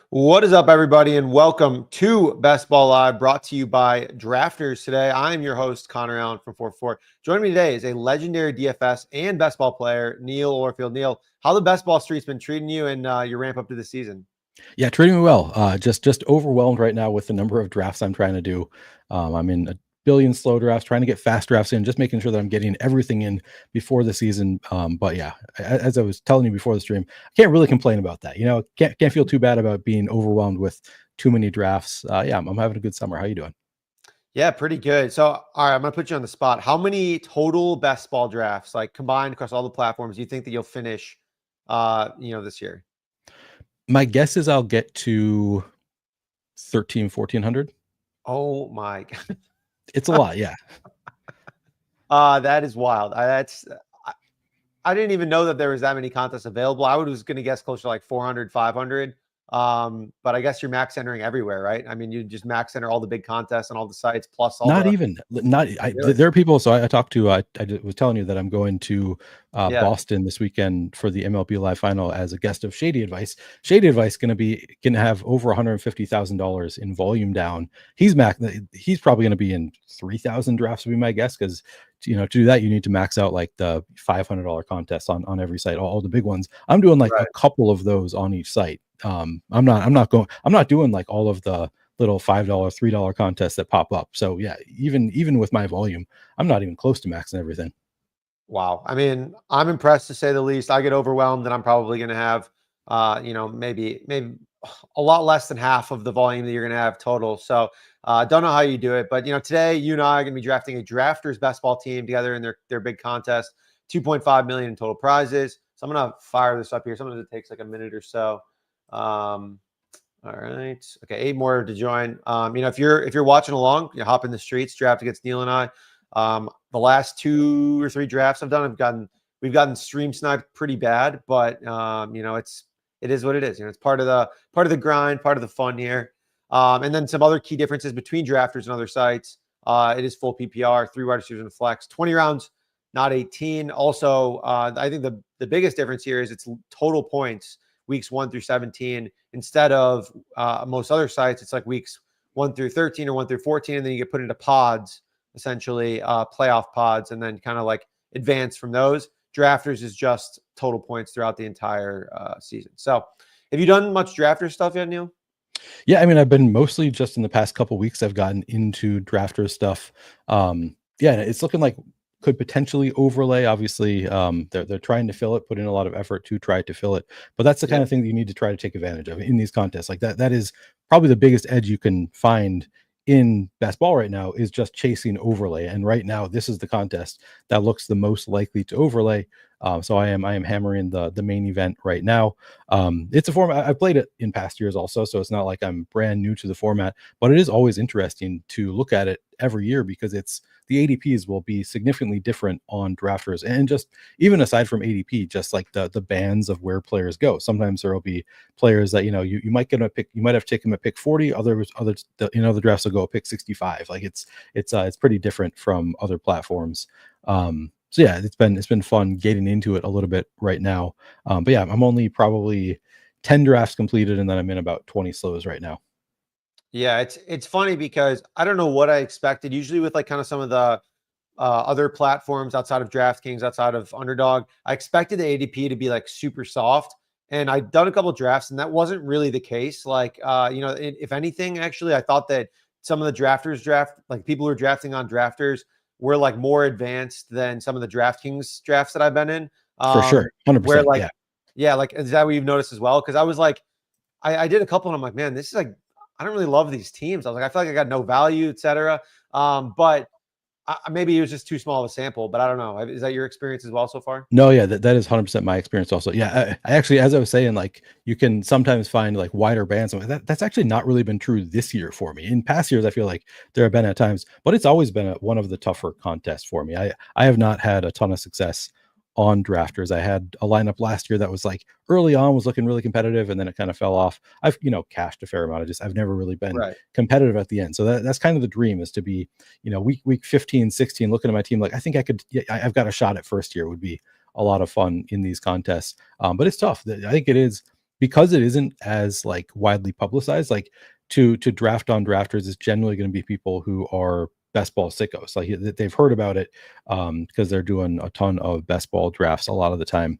What is up, everybody, and welcome to Best Ball Live, brought to you by Drafters. Today, I'm your host, Connor Allen from 4-4. Joining me today is a legendary DFS and best ball player, Neil Orfield. Neil, how the best ball street's been treating you and your ramp up to the season? Yeah, treating me well. Just overwhelmed right now with the number of drafts I'm trying to do. I'm in a billion slow drafts, trying to get fast drafts in, just making sure that I'm getting everything in before the season. But yeah, as I was telling you before the stream, I can't really complain about that. Can't feel too bad about being overwhelmed with too many drafts. Yeah, I'm having a good summer. How you doing? Yeah, pretty good. So, all right, I'm going to put you on the spot. How many total best ball drafts, like combined across all the platforms, do you think that you'll finish, this year? My guess is I'll get to 1,400. Oh my God. It's a lot. Yeah. That is wild. I didn't even know that there was that many contests available. I was going to guess closer to like 400, 500. But I guess you're max entering everywhere, right? I mean, you just max enter all the big contests and all the sites plus all Not the. even, not, Really? there are people. So I talked to, was telling you that I'm going to Yeah. Boston this weekend for the MLB Live Final as a guest of Shady Advice. Shady Advice going to have over $150,000 in volume down. He's probably going to be in 3,000 drafts would be my guess. Cause to do that, you need to max out like the $500 contests on every site, all the big ones. I'm doing like Right. a couple of those on each site. I'm not doing like all of the little $5, $3 contests that pop up. So yeah, even with my volume, I'm not even close to maxing everything. Wow. I mean, I'm impressed to say the least. I get overwhelmed and I'm probably going to have, maybe a lot less than half of the volume that you're going to have total. So don't know how you do it, but today you and I are going to be drafting a drafters best ball team together in their big contest, 2.5 million in total prizes. So I'm going to fire this up here. Sometimes it takes like a minute or so. All right. Okay. 8 more to join. If you're watching along, you hop in the streets, draft against Neil and I. The last 2 or 3 drafts I've done, we've gotten stream sniped pretty bad, but it is what it is. It's part of the grind, part of the fun here. And then some other key differences between drafters and other sites. It is full PPR, 3 wide receivers and flex, 20 rounds, not 18. Also, I think the biggest difference here is it's total points weeks 1 through 17 instead of most other sites. It's like weeks 1 through 13 or 1 through 14, and then you get put into pods, essentially playoff pods, and then kind of like advance from those. Drafters is just total points throughout the entire season. So have you done much drafter stuff yet, Neil? Yeah, I mean, I've been mostly just in the past couple weeks, I've gotten into drafter stuff. Yeah, it's looking like could potentially overlay. Obviously, they're trying to fill it, put in a lot of effort to try to fill it. But that's the kind of thing that you need to try to take advantage of in these contests. Like that is probably the biggest edge you can find in best ball right now is just chasing overlay. And right now, this is the contest that looks the most likely to overlay. So I am hammering the main event right now. It's a format I've played it in past years also, so it's not like I'm brand new to the format, but it is always interesting to look at it every year because the ADPs will be significantly different on drafters, and just even aside from ADP, just like the bands of where players go. Sometimes there will be players that you might get a pick, you might have taken a pick 40, others the drafts will go a pick 65. Like it's pretty different from other platforms. So yeah, it's been fun getting into it a little bit right now. But yeah, I'm only probably 10 drafts completed, and then I'm in about 20 slows right now. Yeah, it's funny because I don't know what I expected. Usually with like kind of some of the other platforms outside of DraftKings, outside of Underdog, I expected the ADP to be like super soft. And I'd done a couple of drafts, and that wasn't really the case. Like, if anything, actually, I thought that some of the like people who are drafting on drafters were like more advanced than some of the DraftKings drafts that I've been in. For sure, Where 100%. like, Yeah. yeah, like, is that what you've noticed as well? Because I was like, I did a couple, and I'm like, man, this is like, I don't really love these teams. I was like, I feel like I got no value, etc. But maybe it was just too small of a sample, but I don't know. Is that your experience as well so far? No, yeah, that is 100% my experience also. Yeah, I actually, as I was saying, like you can sometimes find like wider bands. That's actually not really been true this year for me. In past years, I feel like there have been at times, but it's always been one of the tougher contests for me. I have not had a ton of success on drafters. I had a lineup last year that was like early on was looking really competitive, and then it kind of fell off. I've cashed a fair amount. I've never really been Right. competitive at the end. So that's kind of the dream, is to be week 15, 16, looking at my team like I think I could. Yeah, I've got a shot at first year would be a lot of fun in these contests. But it's tough. I think it is because it isn't as like widely publicized, like to draft on drafters is generally going to be people who are best ball sickos. Like they've heard about it because they're doing a ton of best ball drafts a lot of the time.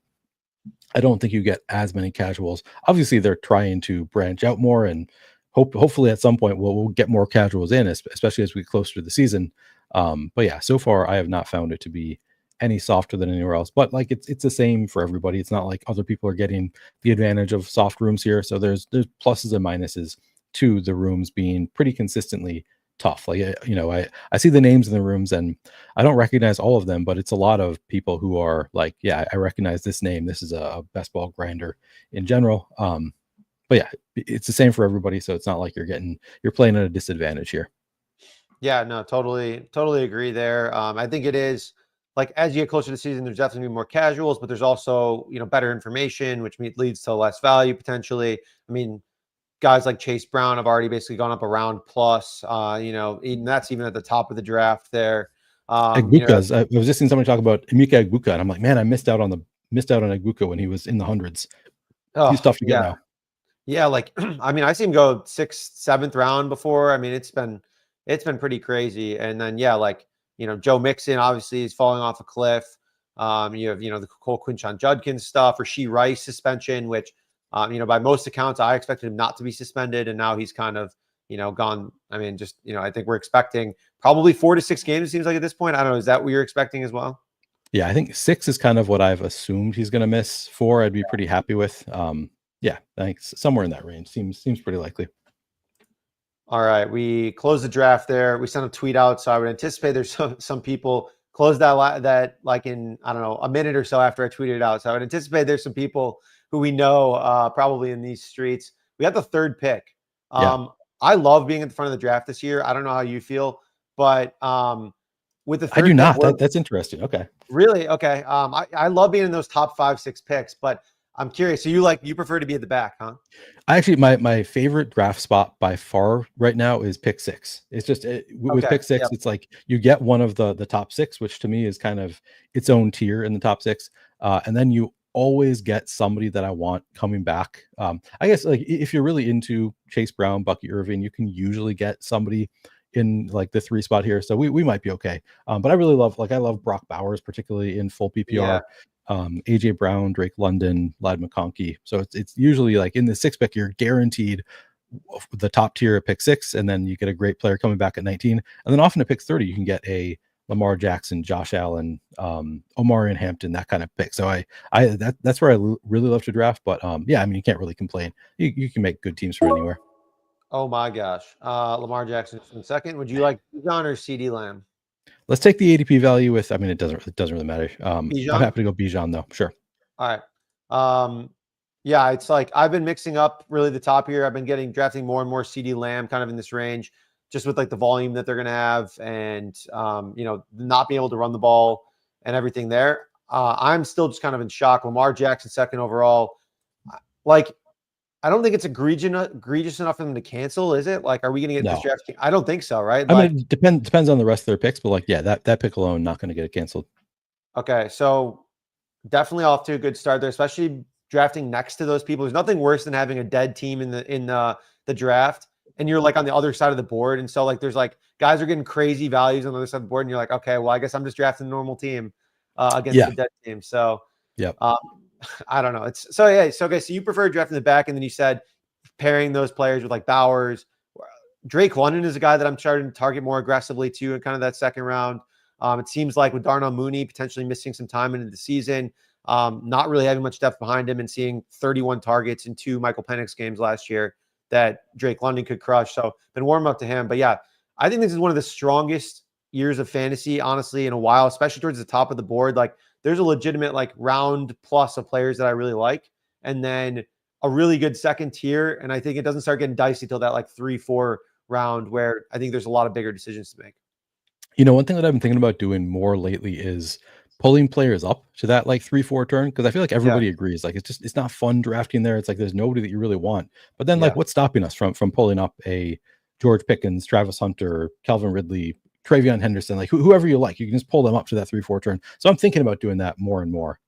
I don't think you get as many casuals. Obviously, they're trying to branch out more, and hopefully at some point we'll get more casuals in, especially as we get closer to the season. But yeah, so far I have not found it to be any softer than anywhere else. But like it's the same for everybody. It's not like other people are getting the advantage of soft rooms here. So there's pluses and minuses to the rooms being pretty consistently tough. Like I see the names in the rooms and I don't recognize all of them, but it's a lot of people who are like, yeah, I recognize this name. This is a best ball grinder in general. But yeah, it's the same for everybody. So it's not like you're playing at a disadvantage here. Yeah, no, totally agree there. I think it is like as you get closer to the season, there's definitely more casuals, but there's also better information, which leads to less value potentially. I mean, guys like Chase Brown have already basically gone up a round plus. Even that's even at the top of the draft there. Egbuka's. I was just seeing somebody talk about Emeka Egbuka, and I'm like, man, I missed out on Egbuka when he was in the hundreds. He's tough to get now. Yeah, like I mean, I see him go 6th, 7th round before. I mean, it's been pretty crazy. And then like Joe Mixon obviously is falling off a cliff. You have the Cole Quinshon Judkins stuff, Rashee Rice suspension, which by most accounts I expected him not to be suspended, and now he's kind of gone. I mean, just I think we're expecting probably 4 to 6 games. It seems like at this point. I don't know. Is that what you're expecting as well? Yeah, I think 6 is kind of what I've assumed he's going to miss. 4, I'd be pretty happy with. Yeah, I think somewhere in that range seems pretty likely. All right, we closed the draft there. We sent a tweet out, so I would anticipate there's some people closed that like in I don't know a minute or so after I tweeted it out. So I would anticipate there's some people who we know probably in these streets. We got the 3rd pick. I love being at the front of the draft this year. I don't know how you feel, but with the 3rd I do not. pick, That's interesting. Okay. Really? Okay. I love being in those top 5, 6 picks, but I'm curious. So you prefer to be at the back, huh? I actually my favorite draft spot by far right now is pick 6. It's just with pick 6, it's like you get one of the top 6, which to me is kind of its own tier in the top 6, and then you always get somebody that I want coming back. I guess like if you're really into Chase Brown, Bucky Irving, you can usually get somebody in like the 3 spot here, so we might be okay. But I really love Brock Bowers, particularly in full PPR. AJ Brown, Drake London, Lad McConkey. So it's usually like in the 6 pick, you're guaranteed the top tier at pick 6, and then you get a great player coming back at 19, and then often at pick 30, you can get a Lamar Jackson, Josh Allen, Omarion Hampton, that kind of pick. So that's where I really love to draft. But yeah, I mean, you can't really complain. You can make good teams from anywhere. Oh my gosh, Lamar Jackson in 2nd. Would you like Bijan or CeeDee Lamb? Let's take the ADP value with. I mean, it doesn't really matter. I'm happy to go Bijan though. Sure. All right. Yeah, it's like I've been mixing up really the top here. I've been drafting more and more CeeDee Lamb kind of in this range, just with like the volume that they're going to have and, not being able to run the ball and everything there. I'm still just kind of in shock. Lamar Jackson 2nd overall. Like, I don't think it's egregious enough for them to cancel, is it? Like, are we going to get this draft? I don't think so, right? I mean, it depends on the rest of their picks, but like, yeah, that pick alone not going to get it canceled. Okay, so definitely off to a good start there, especially drafting next to those people. There's nothing worse than having a dead team in the draft, and you're like on the other side of the board, and so like there's like guys are getting crazy values on the other side of the board, and you're like, okay, well, I guess I'm just drafting a normal team against the dead team. So I don't know. It's so yeah. So okay. So you prefer drafting the back, and then you said pairing those players with like Bowers. Drake London is a guy that I'm starting to target more aggressively too in kind of that 2nd round. It seems like with Darnell Mooney potentially missing some time into the season, not really having much depth behind him, and seeing 31 targets in 2 Michael Penix games last year that Drake London could crush. So been warm up to him. But yeah, I think this is one of the strongest years of fantasy, honestly, in a while, especially towards the top of the board. Like there's a legitimate like round plus of players that I really like, and then a really good 2nd tier. And I think it doesn't start getting dicey till that like 3-4 round where I think there's a lot of bigger decisions to make. One thing that I've been thinking about doing more lately is pulling players up to that like 3-4 turn, because I feel like everybody agrees. Like it's not fun drafting there. It's like there's nobody that you really want. But then like what's stopping us from pulling up a George Pickens, Travis Hunter, Calvin Ridley, Travion Henderson, like whoever you like, you can just pull them up to that 3-4 turn. So I'm thinking about doing that more and more.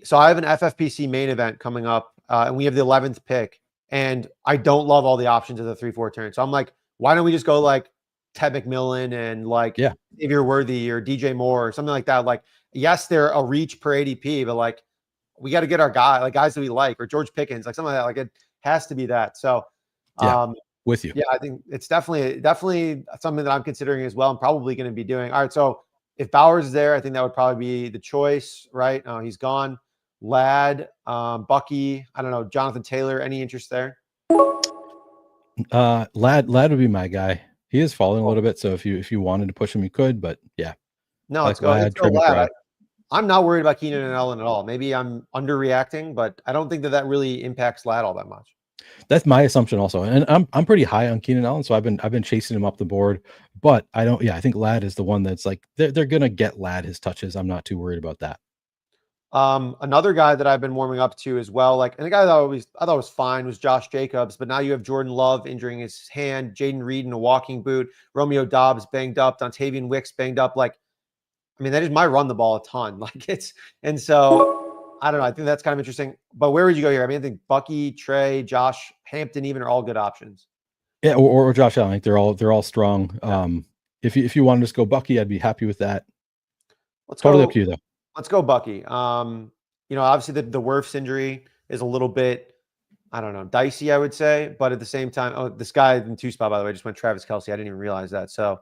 So I have an FFPC main event coming up and we have the 11th pick, and I don't love all the options of the 3-4 turn. So I'm like, why don't we just go like Ted McMillan and like Yeah. Xavier Worthy or DJ Moore or something like that? Like, yes, they're a reach per ADP, but like we got to get our guys that we like, or George Pickens, like something like that. Like it has to be that. So, Yeah. With you. yeah, I think it's definitely something that I'm considering as well. I'm probably going to be doing. All right, so if Bowers is there, I think that would probably be the choice, right? Oh, he's gone. Ladd, Bucky, I don't know, Jonathan Taylor. Any interest there? Ladd would be my guy. He is falling a little bit, so if you wanted to push him, you could. But yeah, No, like let's Ladd, go Trey Ladd. McBride. I'm not worried about Keenan and Allen at all. Maybe I'm underreacting, but I don't think that really impacts Ladd all that much. That's my assumption also, and I'm pretty high on Keenan Allen, so I've been chasing him up the board. But I don't. Yeah, I think Ladd is the one that's like they're gonna get Ladd his touches. I'm not too worried about that. Another guy that I've been warming up to as well, like, and the guy that I thought was fine was Josh Jacobs, but now you have Jordan Love injuring his hand, Jaden Reed in a walking boot, Romeo Dobbs banged up, Dontavian Wicks banged up. Like, I mean, that just might run the ball a ton. Like and so I don't know. I think that's kind of interesting. But where would you go here? I mean, I think Bucky, Trey, Josh, Hampton, even are all good options. Yeah, or Josh Allen. Like they're all strong. If you want to just go Bucky, I'd be happy with that. Let's Totally up go. to you though. Let's go Bucky. Obviously the Wirfs injury is a little bit, I don't know, dicey, I would say, but at the same time, this guy in 2 spot, by the way, just went Travis Kelce. I didn't even realize that. So,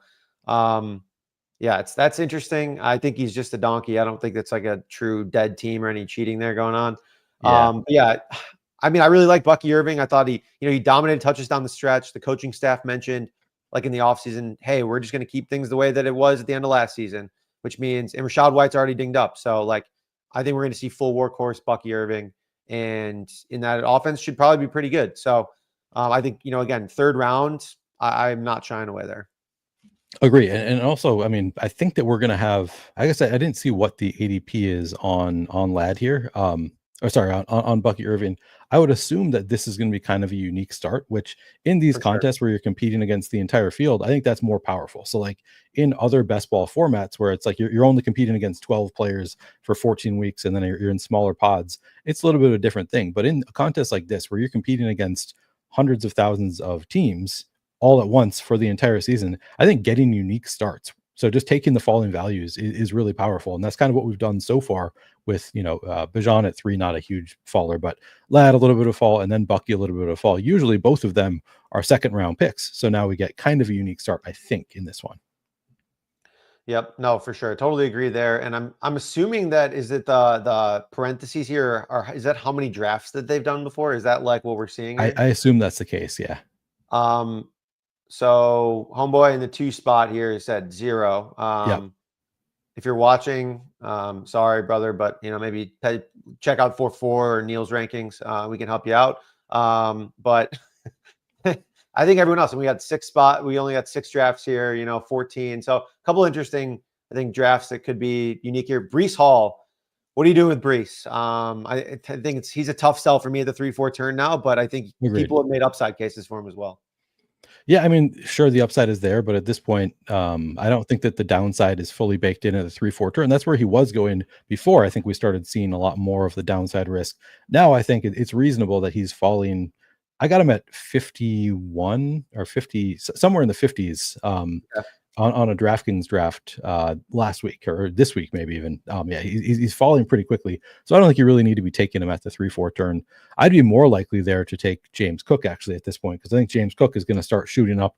yeah, that's interesting. I think he's just a donkey. I don't think that's like a true dead team or any cheating there going on. Yeah. Yeah, I mean, I really like Bucky Irving. I thought he dominated touches down the stretch. The coaching staff mentioned, like in the offseason, hey, we're just going to keep things the way that it was at the end of last season, which means, and Rashad White's already dinged up. So, like, I think we're going to see full workhorse Bucky Irving, and in that offense should probably be pretty good. So, I think, again, 3rd round, I'm not shying away there. Agree. And also, I mean, I think that we're gonna have, I guess I didn't see what the ADP is on Ladd here. Or sorry, on Bucky Irving. I would assume that this is going to be kind of a unique start, which in these For sure. contests where you're competing against the entire field, I think that's more powerful. So like in other best ball formats where it's like you're only competing against 12 players for 14 weeks and then you're in smaller pods, it's a little bit of a different thing. But in a contest like this, where you're competing against hundreds of thousands of teams all at once for the entire season, I think getting unique starts, so just taking the falling values is really powerful. And that's kind of what we've done so far with, Bijan at 3, not a huge faller, but Ladd a little bit of fall, and then Bucky a little bit of fall. Usually both of them are 2nd round picks. So now we get kind of a unique start, I think, in this one. Yep. No, for sure. Totally agree there. And I'm assuming that, is it the parentheses here, or is that how many drafts that they've done before? Is that like what we're seeing here? I assume that's the case. Yeah. So homeboy in the 2 spot here said 0. Yep. If you're watching, sorry, brother, but maybe check out 4-4 or Neil's rankings. We can help you out. But I think everyone else, and we got 6 spot. We only got 6 drafts here, 14. So a couple interesting, I think, drafts that could be unique here. Breece Hall. What are you doing with Breece? I think he's a tough sell for me at the 3-4 turn now, but I think Agreed. people have made upside cases for him as well. Yeah, I mean, sure, the upside is there, but at this point, I don't think that the downside is fully baked in at the 3-4 turn. That's where he was going before. I think we started seeing a lot more of the downside risk. Now, I think it's reasonable that he's falling. I got him at 51 or 50, somewhere in the 50s, Yeah. on a DraftKings draft last week or this week, maybe even. Yeah, he's falling pretty quickly. So I don't think you really need to be taking him at the 3-4 turn. I'd be more likely there to take James Cook actually at this point, because I think James Cook is going to start shooting up,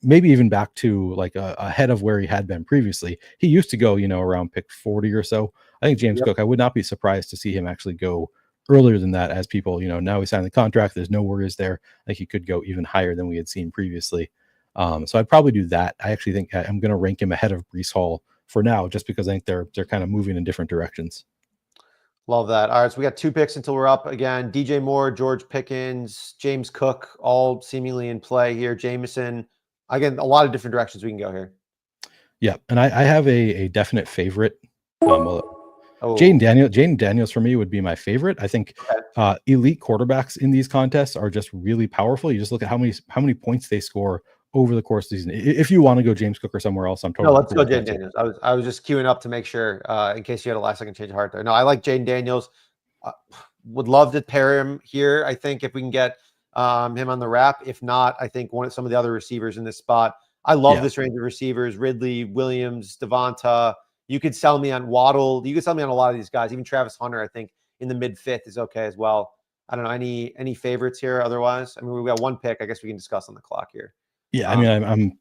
maybe even back to like ahead of where he had been previously. He used to go, around pick 40 or so. I think James Cook, I would not be surprised to see him actually go earlier than that, as people, now he signed the contract. There's no worries there. I think he could go even higher than we had seen previously. So I'd probably do that. I actually think I'm going to rank him ahead of Breece Hall for now, just because I think they're kind of moving in different directions. Love that. All right, so we got 2 picks until we're up again. DJ Moore, George Pickens, James Cook, all seemingly in play here. Jameson, again, a lot of different directions we can go here. Yeah, and I have a definite favorite. Oh, Jaden Daniels for me would be my favorite. I think okay. Elite quarterbacks in these contests are just really powerful. You just look at how many points they score over the course of the season. If you want to go James Cook or somewhere else, I'm totally No, let's cool go with Jaden Daniels. I was just queuing up to make sure, in case you had a last second change of heart there. No, I like Jaden Daniels. would love to pair him here. I think if we can get him on the wrap. If not, I think some of the other receivers in this spot. I love Yeah. this range of receivers: Ridley, Williams, Devonta. You could sell me on Waddle. You could sell me on a lot of these guys. Even Travis Hunter, I think in the mid fifth is okay as well. I don't know any favorites here. Otherwise, I mean, we've got one pick. I guess we can discuss on the clock here. Yeah, I mean, I'm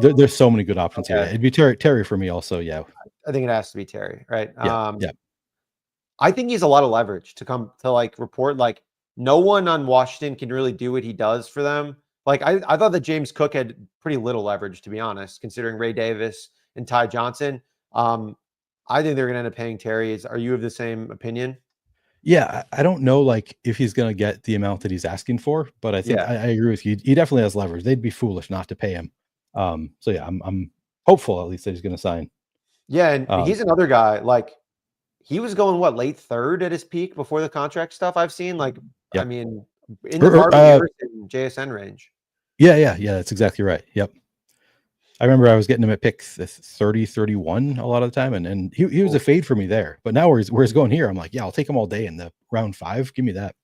there's so many good options here. Okay. It'd be Terry for me also. Yeah. I think it has to be Terry, right? Yeah. Yeah. I think he's a lot of leverage to come to like report. Like no one on Washington can really do what he does for them. Like I thought that James Cook had pretty little leverage, to be honest, considering Ray Davis and Ty Johnson. I think they're going to end up paying Terry. Are you of the same opinion? Yeah, I don't know like if he's going to get the amount that he's asking for, but I think Yeah, I agree with you. He definitely has leverage. They'd be foolish not to pay him. So yeah, I'm hopeful at least that he's going to sign. yeah, and Um, he's another guy. Like he was going late third at his peak before the contract stuff I've seen. Like I yep. mean, in the Marvin Harrison JSN range. Yeah, that's exactly right. Yep. I remember I was getting him at pick 30, 31 a lot of the time, and he was a fade for me there. But now where he's going here, I'm like, yeah, I'll take him all day in the round 5. Give me that.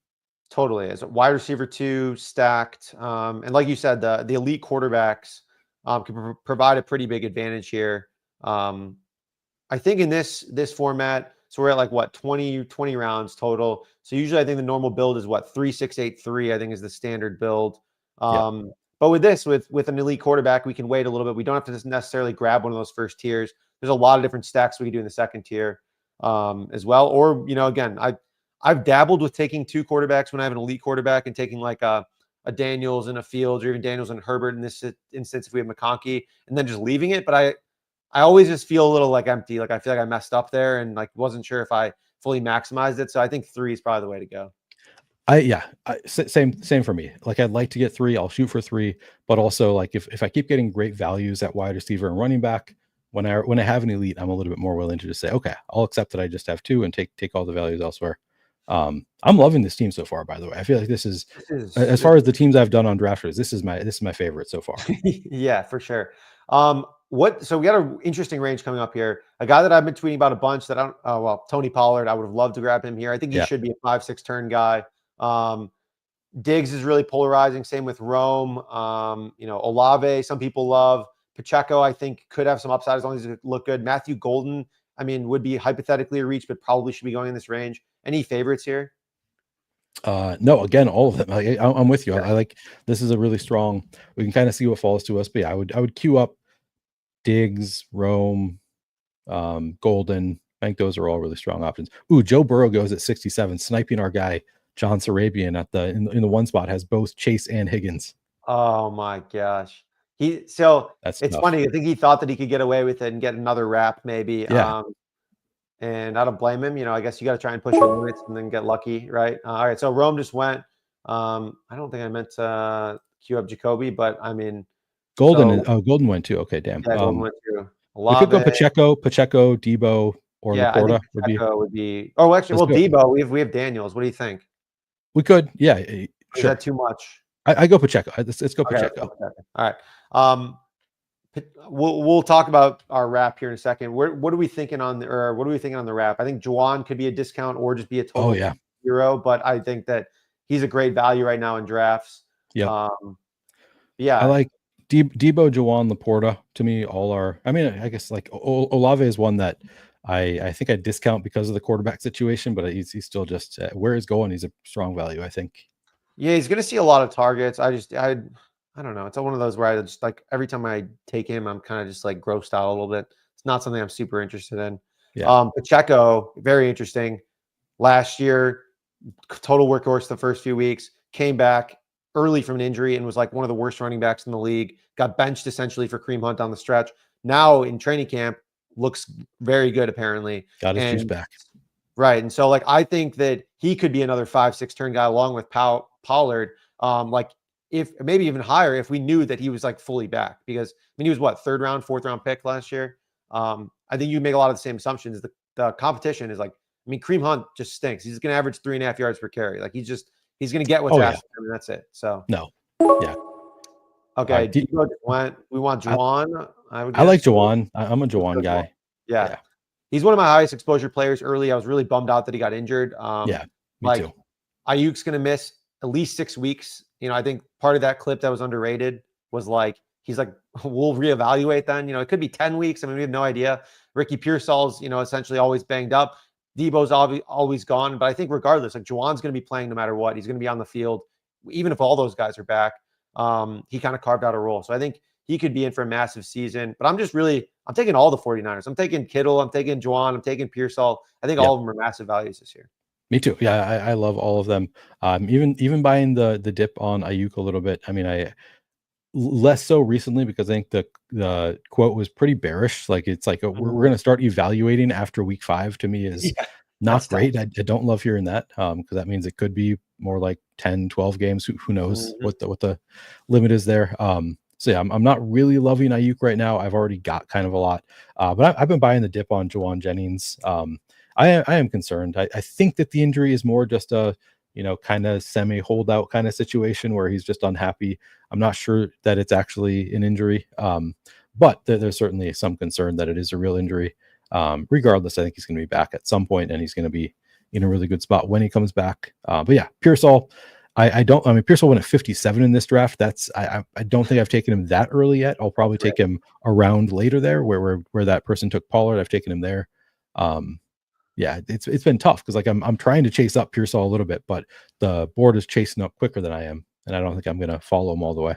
Totally. As a wide receiver 2 stacked. And like you said, the elite quarterbacks can provide a pretty big advantage here. I think in this format, so we're at like what 20 rounds total. So usually I think the normal build is what 3-6-8-3, I think is the standard build. Yeah. But with this, with an elite quarterback, we can wait a little bit. We don't have to just necessarily grab one of those first tiers. There's a lot of different stacks we can do in the second tier as well. Or, again, I've dabbled with taking 2 quarterbacks when I have an elite quarterback and taking like a Daniels and a Fields, or even Daniels and Herbert in this instance if we have McConkey, and then just leaving it. But I always just feel a little like empty. Like I feel like I messed up there and like wasn't sure if I fully maximized it. So I think 3 is probably the way to go. Same for me. Like I'd like to get 3. I'll shoot for 3, but also like if I keep getting great values at wide receiver and running back, when I have an elite, I'm a little bit more willing to just say, okay, I'll accept that I just have 2 and take all the values elsewhere. I'm loving this team so far, by the way. I feel like this is as far as the teams I've done on drafters, this is my favorite so far. Yeah, for sure. So we got an interesting range coming up here. A guy that I've been tweeting about a bunch that Tony Pollard, I would have loved to grab him here. I think he should be a 5-6 turn guy. Diggs is really polarizing. Same with Rome. Olave, some people love. Pacheco, I think, could have some upside as long as he look good. Matthew Golden, I mean, would be hypothetically a reach, but probably should be going in this range. Any favorites here? No, again, all of them. I'm with you. Yeah. I like this is a really strong. We can kind of see what falls to us, but yeah, I would queue up Diggs, Rome, Golden. I think those are all really strong options. Ooh, Joe Burrow goes at 67, sniping our guy John Sarabian at in the one spot, has both Chase and Higgins. Oh my gosh. It's tough. funny. I think he thought that he could get away with it and get another wrap maybe. Yeah. And I don't blame him. I guess you got to try and push your limits and then get lucky, right? All right. So Rome just went. I don't think I meant to queue up Jacoby, but I mean, Golden went too. Okay, damn. Yeah, Golden went too. We could go Pacheco, Debo, or Laporta. I think Pacheco would be. Oh, actually, Debo. We have Daniels. What do you think? We could, yeah. Sure. Is that too much? I go Pacheco. Let's go Pacheco. All right. We'll talk about our wrap here in a second. What are we thinking on the wrap? I think Juwan could be a discount or just be a total hero, but I think that he's a great value right now in drafts. Yeah. Yeah. I like Debo, Juwan, Laporta. To me, all are. I mean, I guess like Olave is one that I think I discount because of the quarterback situation, but he's still just where he's going. He's a strong value, I think. Yeah, he's going to see a lot of targets. I don't know. It's one of those where I just like every time I take him, I'm kind of just like grossed out a little bit. It's not something I'm super interested in. Yeah. Pacheco, very interesting. Last year, total workhorse the first few weeks, came back early from an injury and was like one of the worst running backs in the league. Got benched essentially for Kareem Hunt on the stretch. Now in training camp, looks very good apparently. Got his juice back. Right. And so like I think that he could be another 5-6 turn guy along with Pollard. Like if maybe even higher if we knew that he was like fully back, because I mean he was what 3rd round, 4th round pick last year. I think you make a lot of the same assumptions. The competition is like, I mean, Kareem Hunt just stinks. He's going to average 3.5 yards per carry. Like he's going to get what's asked of him, and that's it. So no, yeah, okay. We want Juwan. I like Juwan. I'm a Juwan guy. Yeah. He's one of my highest exposure players early. I was really bummed out that he got injured. Me too. Like Ayuk's going to miss at least 6 weeks. I think part of that clip that was underrated was like, he's like, we'll reevaluate then. It could be 10 weeks. I mean, we have no idea. Ricky Pearsall's, essentially always banged up. Debo's always gone. But I think regardless, like Juwan's going to be playing no matter what. He's going to be on the field, even if all those guys are back. He kind of carved out a role. So I think he could be in for a massive season. But I'm taking all the 49ers. I'm taking Kittle. I'm taking Juwan. I'm taking Pearsall. I think all of them are massive values this year. Me too. Yeah, I love all of them. Even buying the dip on Ayuk a little bit. I mean, I less so recently because I think the quote was pretty bearish. Like it's like we're going to start evaluating after week 5. To me, is not great. I don't love hearing that because that means it could be more like 10, 12 games. Who knows what the limit is there. So yeah, I'm not really loving Ayuk right now. I've already got kind of a lot, but I've been buying the dip on Juwan Jennings. I am concerned. I think that the injury is more just a kind of semi holdout kind of situation where he's just unhappy. I'm not sure that it's actually an injury, but there's certainly some concern that it is a real injury. Regardless, I think he's going to be back at some point, and he's going to be in a really good spot when he comes back. But yeah, Pearsall. I mean, Pearsall went at 57 in this draft. I don't think I've taken him that early yet. I'll probably take him around later there, where that person took Pollard. I've taken him there. Yeah, it's been tough because like I'm trying to chase up Pearsall a little bit, but the board is chasing up quicker than I am, and I don't think I'm going to follow him all the way.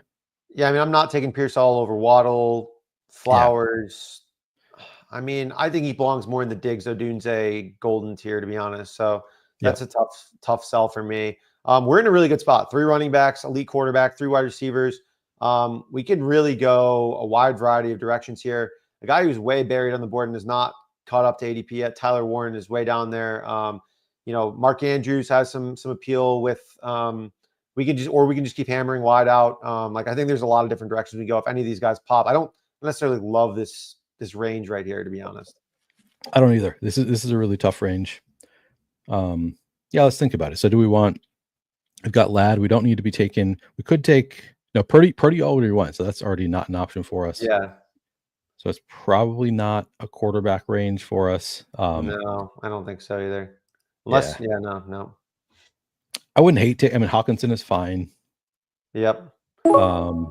Yeah, I mean, I'm not taking Pearsall over Waddle, Flowers. Yeah. I mean, I think he belongs more in the Diggs Odunze golden tier, to be honest. So that's a tough sell for me. We're in a really good spot. 3 running backs, elite quarterback, 3 wide receivers. We can really go a wide variety of directions here. The guy who's way buried on the board and is not caught up to ADP yet, Tyler Warren, is way down there. Mark Andrews has some appeal with we can just keep hammering wide out. I think there's a lot of different directions we go. If any of these guys pop, I don't necessarily love this range right here, to be honest. I don't either. This is a really tough range. Yeah, let's think about it. So do we want, we've got Ladd. We don't need to be taking, we could take, Purdy already went. So that's already not an option for us. Yeah. So it's probably not a quarterback range for us. No, I don't think so either. Unless, no. I wouldn't hate to. I mean, Hawkinson is fine. Yep. Let's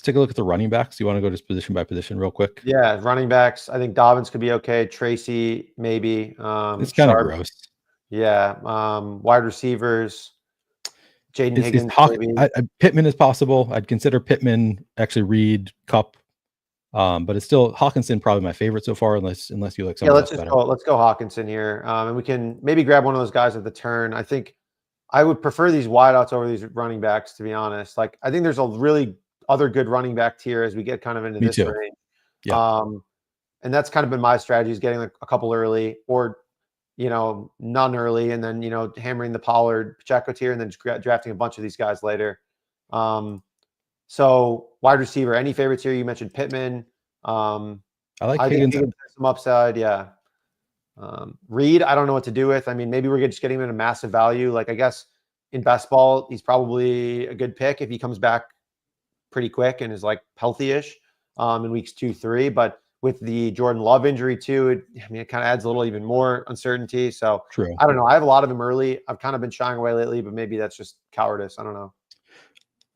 take a look at the running backs. You want to go just position by position real quick? Yeah, running backs. I think Dobbins could be okay. Tracy, maybe. It's kind of gross. Yeah. Wide receivers. Jaden Higgins. Pittman is possible. I'd consider Pittman, actually Reed, Kupp. But it's still Hawkinson, probably my favorite so far, unless you like something else better. Let's go Hawkinson here. And we can maybe grab one of those guys at the turn. I think I would prefer these wideouts over these running backs, to be honest. Like, I think there's a really other good running back tier as we get kind of into this range. Yeah. And that's kind of been my strategy, is getting like a couple early, or none early, and then hammering the Pollard Pacheco tier, and then just drafting a bunch of these guys later. So wide receiver, any favorites here? You mentioned Pittman. I like Higgins. Some upside, yeah. Reed, I don't know what to do with. I mean, maybe we're just getting him in a massive value. Like, I guess in best ball, he's probably a good pick if he comes back pretty quick and is like healthy-ish in weeks 2, 3. But with the Jordan Love injury too, it kind of adds a little even more uncertainty. So True. I don't know. I have a lot of them early. I've kind of been shying away lately, but maybe that's just cowardice. I don't know.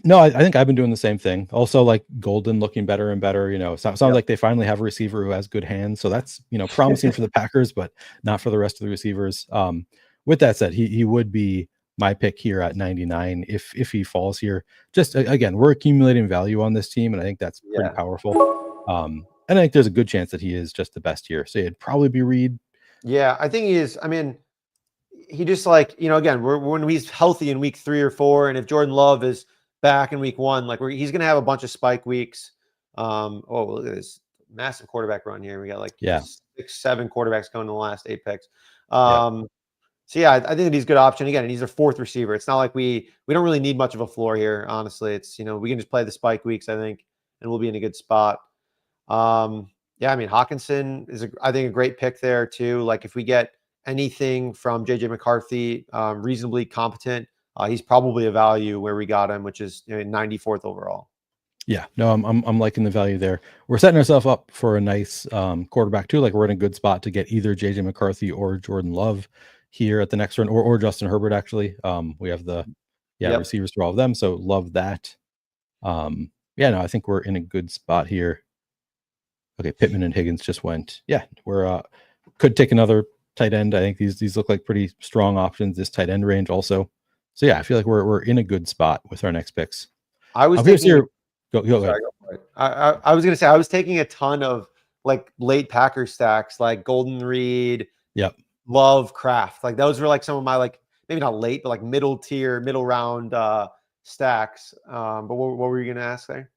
No, I think I've been doing the same thing. Also, like Golden looking better and better. Sounds like they finally have a receiver who has good hands. So that's promising for the Packers, but not for the rest of the receivers. With that said, he would be my pick here at 99 if he falls here. Just again, we're accumulating value on this team, and I think that's pretty powerful. And I think there's a good chance that he is just the best here. So it'd probably be Reed. Yeah, I think he is. I mean, he just again, when he's healthy in week 3 or 4, and if Jordan Love is back in week 1, he's going to have a bunch of spike weeks. Look at this massive quarterback run here. We got 6, 7 quarterbacks going in the last 8 picks. So yeah, I think he's a good option. Again, and he's a 4th receiver. It's not like we don't really need much of a floor here. Honestly, it's we can just play the spike weeks, I think, and we'll be in a good spot. Yeah, I mean, Hawkinson is I think a great pick there too. Like, if we get anything from JJ McCarthy, reasonably competent, he's probably a value where we got him, which is 94th overall. Yeah, no, I'm liking the value there. We're setting ourselves up for a nice quarterback too. Like, we're in a good spot to get either JJ McCarthy or Jordan Love. here at the next run, or Justin Herbert actually. We have the Yep. receivers for all of them, so love that. Yeah, no, I think we're in a good spot here. Okay, Pittman and Higgins just went. Yeah, we're could take another tight end. I think these look like pretty strong options. This tight end range also. So yeah, I feel like we're in a good spot with our next picks. I was Here's taking. your go ahead. Sorry, go for it. I was gonna say I was taking a ton of like late Packer stacks, like Golden Reed, Yep. Love, Kraft. Like those were like some of my like maybe not late, but like middle tier, middle round stacks. But what were you gonna ask there?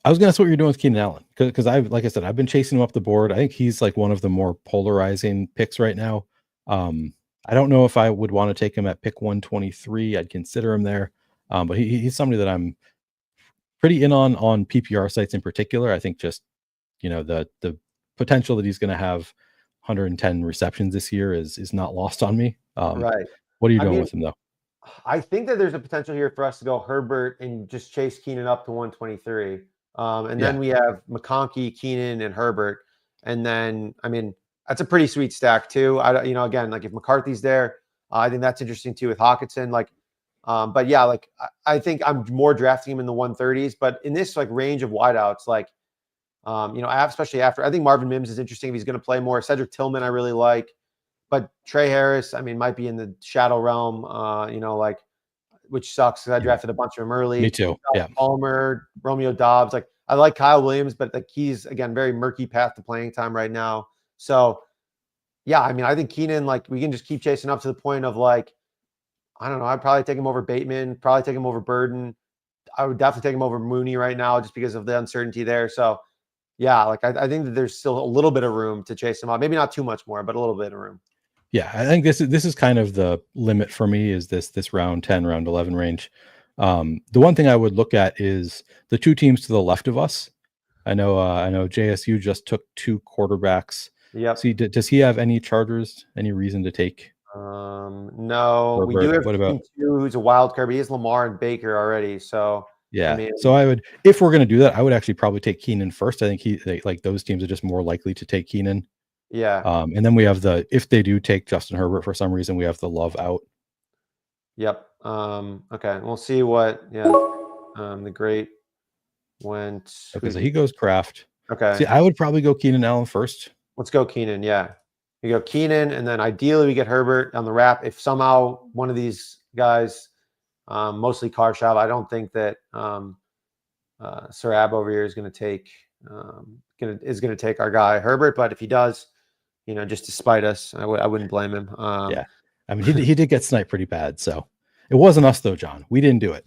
I was gonna ask what you're doing with Keenan Allen because like I said, I've been chasing him up the board. I think he's like one of the more polarizing picks right now. I don't know if I would want to take him at pick 123. I'd consider him there, but he's somebody that I'm pretty in on PPR sites in particular. I think just the potential that he's going to have 110 receptions this year is not lost on me. Right. What are you I doing mean, with him though? I think that there's a potential here for us to go Herbert and just chase Keenan up to 123. And Yeah, then we have McConkey, Keenan, and Herbert. And then, I mean, that's a pretty sweet stack too. Again, like if McCarthy's there, I think that's interesting too with Hawkinson. Like, but yeah, like I think I'm more drafting him in the 130s. But in this like range of wideouts, like, especially after, I think Marvin Mims is interesting if he's going to play more. Cedric Tillman, I really like. But Trey Harris, I mean, might be in the shadow realm, like which sucks because I yeah, drafted a bunch of them early. me too. Yeah, Palmer, Romeo Dobbs. Like I like Kyle Williams, but like he's again very murky path to playing time right now. So yeah, I mean, I think Keenan, like we can just keep chasing up to the point of like, I don't know, I'd probably take him over Bateman, probably take him over Burden. I would definitely take him over Mooney right now just because of the uncertainty there. So yeah, like I think that there's still a little bit of room to chase him out. Maybe not too much more, but a little bit of room. yeah. I think this is kind of the limit for me. Is this round 10, round 11 range? The one thing I would look at is the two teams to the left of us. I know JSU just took two quarterbacks. Yep. See, does he have any Chargers? Any reason to take No, we do Herbert? have What King about two, who's a wild card, but he has Lamar and Baker already. So, I yeah? mean, So I would, if we're gonna do that, I would actually probably take Keenan first. I think like those teams are just more likely to take Keenan. yeah, And then we have if they do take Justin Herbert for some reason, we have the Love out. yep. Okay, we'll see what. Yeah, the great went. Okay, so he goes Kraft. See, Okay, I would probably go Keenan Allen first. let's go Keenan. Yeah, you go Keenan, and then ideally we get Herbert on the wrap. If somehow one of these guys, mostly Karshav, I don't think that Sarab over here is going to take our guy Herbert, but if he does, just to spite us, I wouldn't blame him. Yeah, I mean he did get sniped pretty bad, so it wasn't us though, John. We didn't do it.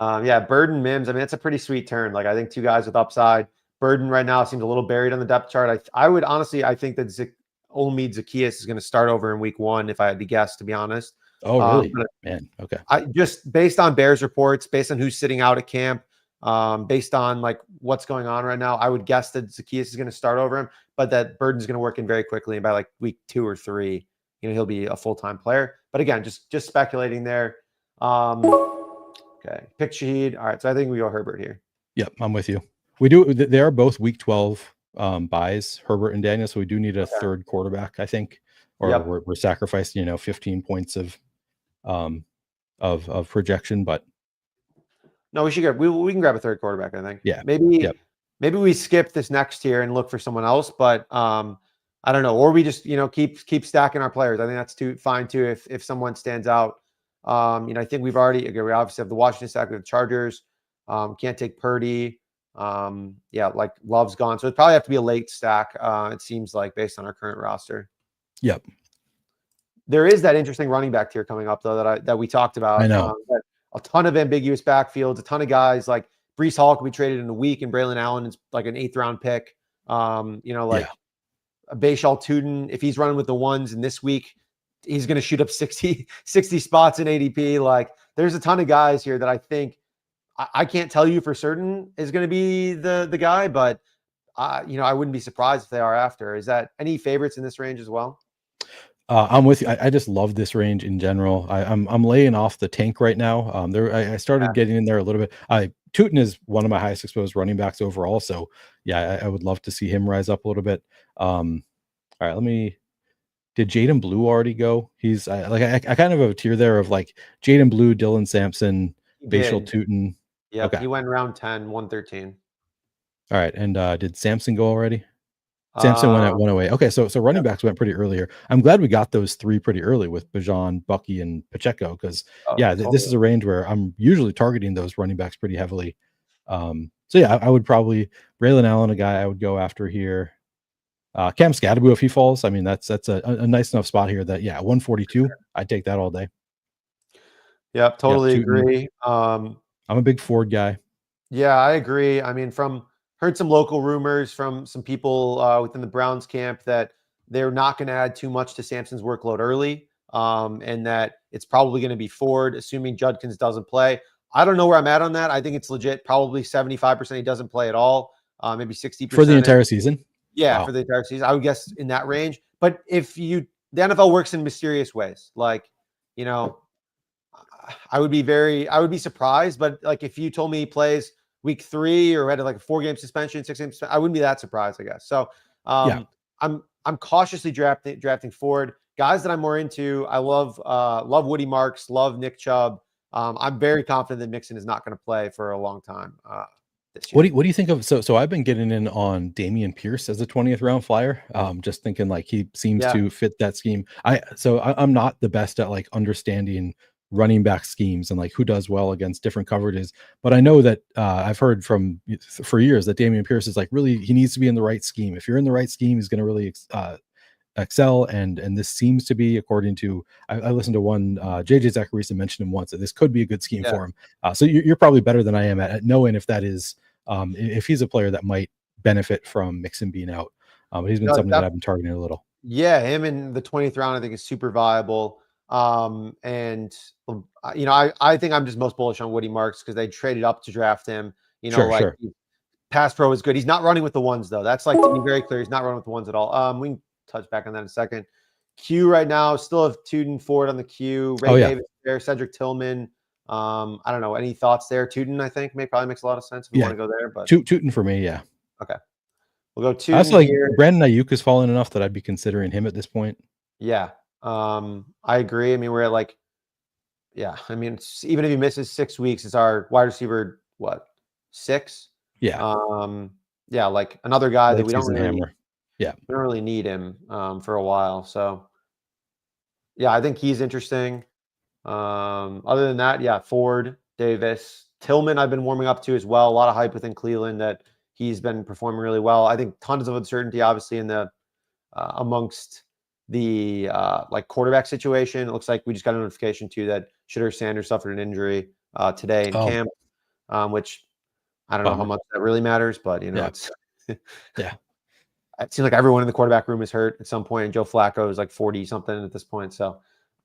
Yeah, Burden Mims. I mean, it's a pretty sweet turn. Like I think two guys with upside. Burden right now seems a little buried on the depth chart. I would honestly, I think that Olmid Zacchaeus is going to start over in week 1 if I had to guess, to be honest. Oh, really? But Man, okay. I just based on Bears reports, based on who's sitting out at camp, based on like what's going on right now, I would guess that Zacchaeus is going to start over him, but that Burden's going to work in very quickly, and by like week 2 or 3, he'll be a full-time player. But again, just speculating there. Okay, pick Shaheed. All right, so I think we go Herbert here. Yep, I'm with you. We do. They are both week 12 buys, Herbert and Daniel. So we do need a third quarterback, I think, or Yep. we're sacrificing 15 points of projection. But No, we should get. We can grab a third quarterback. I think. yeah, Maybe yep. maybe we skip this next tier and look for someone else. But I don't know. Or we just keep stacking our players. I think that's fine too. If someone stands out, I think we obviously have the Washington stack with the Chargers. Can't take Purdy. Like Love's gone, so it'd probably have to be a late stack. It seems like based on our current roster. Yep. There is that interesting running back tier coming up though that we talked about. I know. A ton of ambiguous backfields, a ton of guys like Breece Hall could be traded in a week, and Braylon Allen is like an 8th round pick. Bayshal Tuden, if he's running with the ones in this week, he's going to shoot up 60 spots in ADP. Like there's a ton of guys here that I think I can't tell you for certain is going to be the guy, but I wouldn't be surprised if they are after. Is that any favorites in this range as well? I'm with you. I just love this range in general. I'm laying off the tank right now. I started getting in there a little bit. Tootin is one of my highest exposed running backs overall. So yeah, I would love to see him rise up a little bit. All right, did Jaden Blue already go? He's I kind of have a tier there of like Jaden Blue, Dylan Sampson, He Bashal did. Tootin. Yep. Okay. He went round 10, 113. All right. And did Sampson go already? Sampson went at Uh, 108. Okay, so running yep. backs went pretty earlier. I'm glad we got those three pretty early with Bajan, Bucky, and Pacheco because Oh, yeah, this totally. is a range where I'm usually targeting those running backs pretty heavily. So yeah, I would probably Braylon Allen, a guy I would go after here. Cam Scadaboo, if he falls, I mean that's a nice enough spot here that yeah, 142, I'd take that all day. Yep, You got totally Tootin. agree. I'm a big Ford guy. Yeah, I agree. I mean, from heard some local rumors from some people within the Browns camp that they're not going to add too much to Sampson's workload early, and that it's probably going to be Ford, assuming Judkins doesn't play. I don't know where I'm at on that. I think it's legit. Probably 75% he doesn't play at all. Maybe For the 60%. entire season. Yeah, Wow. for the entire season, I would guess in that range. But if you, the NFL works in mysterious ways. Like, you know, I would be surprised, but like if you told me he plays week 3 or had like a 4-game suspension, 6-game suspension, I wouldn't be that surprised, I guess. So Yeah. I'm cautiously drafting forward. Guys that I'm more into, I love Woody Marks, love Nick Chubb. I'm very confident that Mixon is not going to play for a long time this year. What do you think of so I've been getting in on Damian Pierce as a 20th round flyer. Just thinking like he seems Yeah, to fit that scheme. I'm not the best at like understanding running back schemes and like who does well against different coverages, but I know that I've heard from for years that Damian Pierce is like really he needs to be in the right scheme. If you're in the right scheme, he's going to really excel, and this seems to be according to I listened to one JJ Zacharyson mentioned him once that this could be a good scheme yeah. for him. So you're probably better than I am at knowing if that is if he's a player that might benefit from Mixon being out. But he's been No, something that I've been targeting a little. yeah, him in the 20th round, I think is super viable. And I think I'm just most bullish on Woody Marks because they traded up to draft him. Sure, Like sure. pass pro is good. He's not running with the ones though. That's like to be very clear. He's not running with the ones at all. We can touch back on that in a second. Q right now still have Tuden Ford on the queue. Oh Ray yeah, Davis there, Cedric Tillman. I don't know. Any thoughts there? Tuden, I think, probably makes a lot of sense if we yeah. want to go there. But Tootin for me, yeah. okay, we'll go I Tuden also like here. Brandon Ayuk has fallen enough that I'd be considering him at this point. Yeah, I agree. I mean, we're at like, yeah. I mean, even if he misses 6 weeks, it's our wide receiver. What 6? Yeah, Um, yeah, like another guy that late season hammer. Yeah, we don't really need him for a while. So yeah, I think he's interesting. Other than that, yeah, Ford, Davis, Tillman, I've been warming up to as well. A lot of hype within Cleveland that he's been performing really well. I think tons of uncertainty, obviously, in the amongst the like quarterback situation. It looks like we just got a notification too that Shedeur Sanders suffered an injury today in oh camp, which I don't know how bummer. much that really matters, but Yeah, it's yeah. it seems like everyone in the quarterback room is hurt at some point, and Joe Flacco is like 40 something at this point. So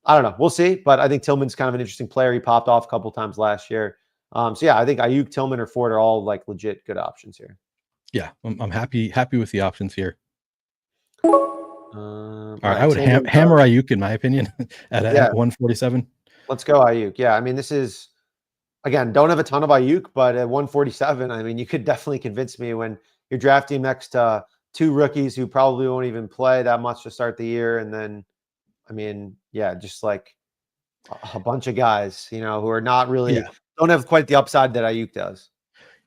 I don't know. We'll see. But I think Tillman's kind of an interesting player. He popped off a couple times last year. So yeah, I think Ayuk, Tillman, or Ford are all like legit good options here. Yeah, I'm happy with the options here. All All right, I right, would Tillman. hammer Ayuk in my opinion Yeah, at 147. let's go Ayuk. Yeah, I mean, this is again, don't have a ton of Ayuk, but at 147, I mean, you could definitely convince me when you're drafting next to 2 rookies who probably won't even play that much to start the year, and then I mean, yeah, just like a bunch of guys, who are not Yeah. really don't have quite the upside that Ayuk does.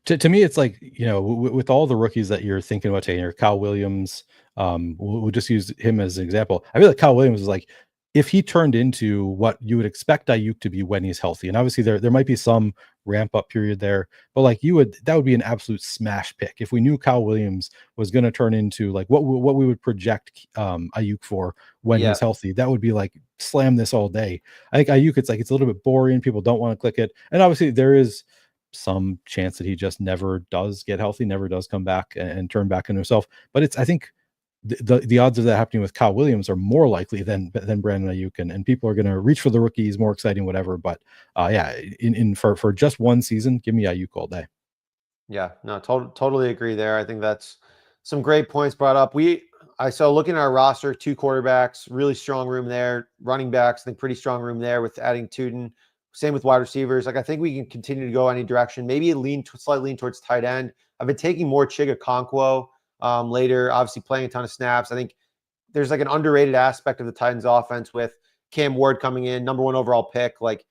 To me, it's like, with all the rookies that you're thinking about taking, or Kyle Williams, we'll just use him as an example. I feel like Kyle Williams is like, if he turned into what you would expect Ayuk to be when he's healthy, and obviously there might be some ramp up period there, but like that would be an absolute smash pick if we knew Kyle Williams was going to turn into like what we would project Ayuk for when Yeah, he's healthy. That would be like slam this all day. I think Ayuk, it's a little bit boring. People don't want to click it, and obviously there is some chance that he just never does get healthy, never does come back and turn back into himself. But it's I think the odds of that happening with Kyle Williams are more likely than Brandon Ayuk, and people are going to reach for the rookies, more exciting, whatever. But yeah, in for just one season, give me Ayuk all day. yeah, no, totally agree there. I think that's some great points brought up. I saw looking at our roster, 2 quarterbacks, really strong room there. Running backs, I think pretty strong room there with adding Tuden. Same with wide receivers. Like I think we can continue to go any direction. Maybe slightly lean towards tight end. I've been taking more Chiga Okonkwo later, obviously playing a ton of snaps. I think there's like an underrated aspect of the Titans offense with Cam Ward coming in, number 1 overall pick. Like,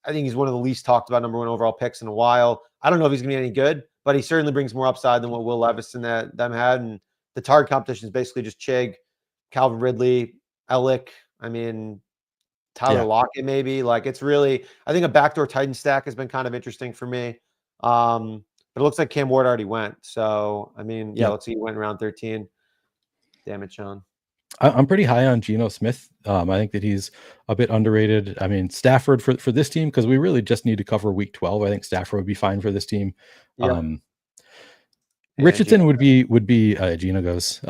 I think he's one of the least talked about number 1 overall picks in a while. I don't know if he's going to be any good, but he certainly brings more upside than what Will Levis and them had. And the target competition is basically just Chig, Calvin Ridley, Ellick. I mean, Tyler Yeah. Lockett maybe. Like, it's really, I think a backdoor Titan stack has been kind of interesting for me. But it looks like Cam Ward already went. So, I mean, yeah, Yep. let's see. He went in round 13. Damn it, Sean. I'm pretty high on Geno Smith. I think that he's a bit underrated. I mean, Stafford for this team, because we really just need to cover week 12. I think Stafford would be fine for this team. Yep. And Gino. Richardson would be Gino goes.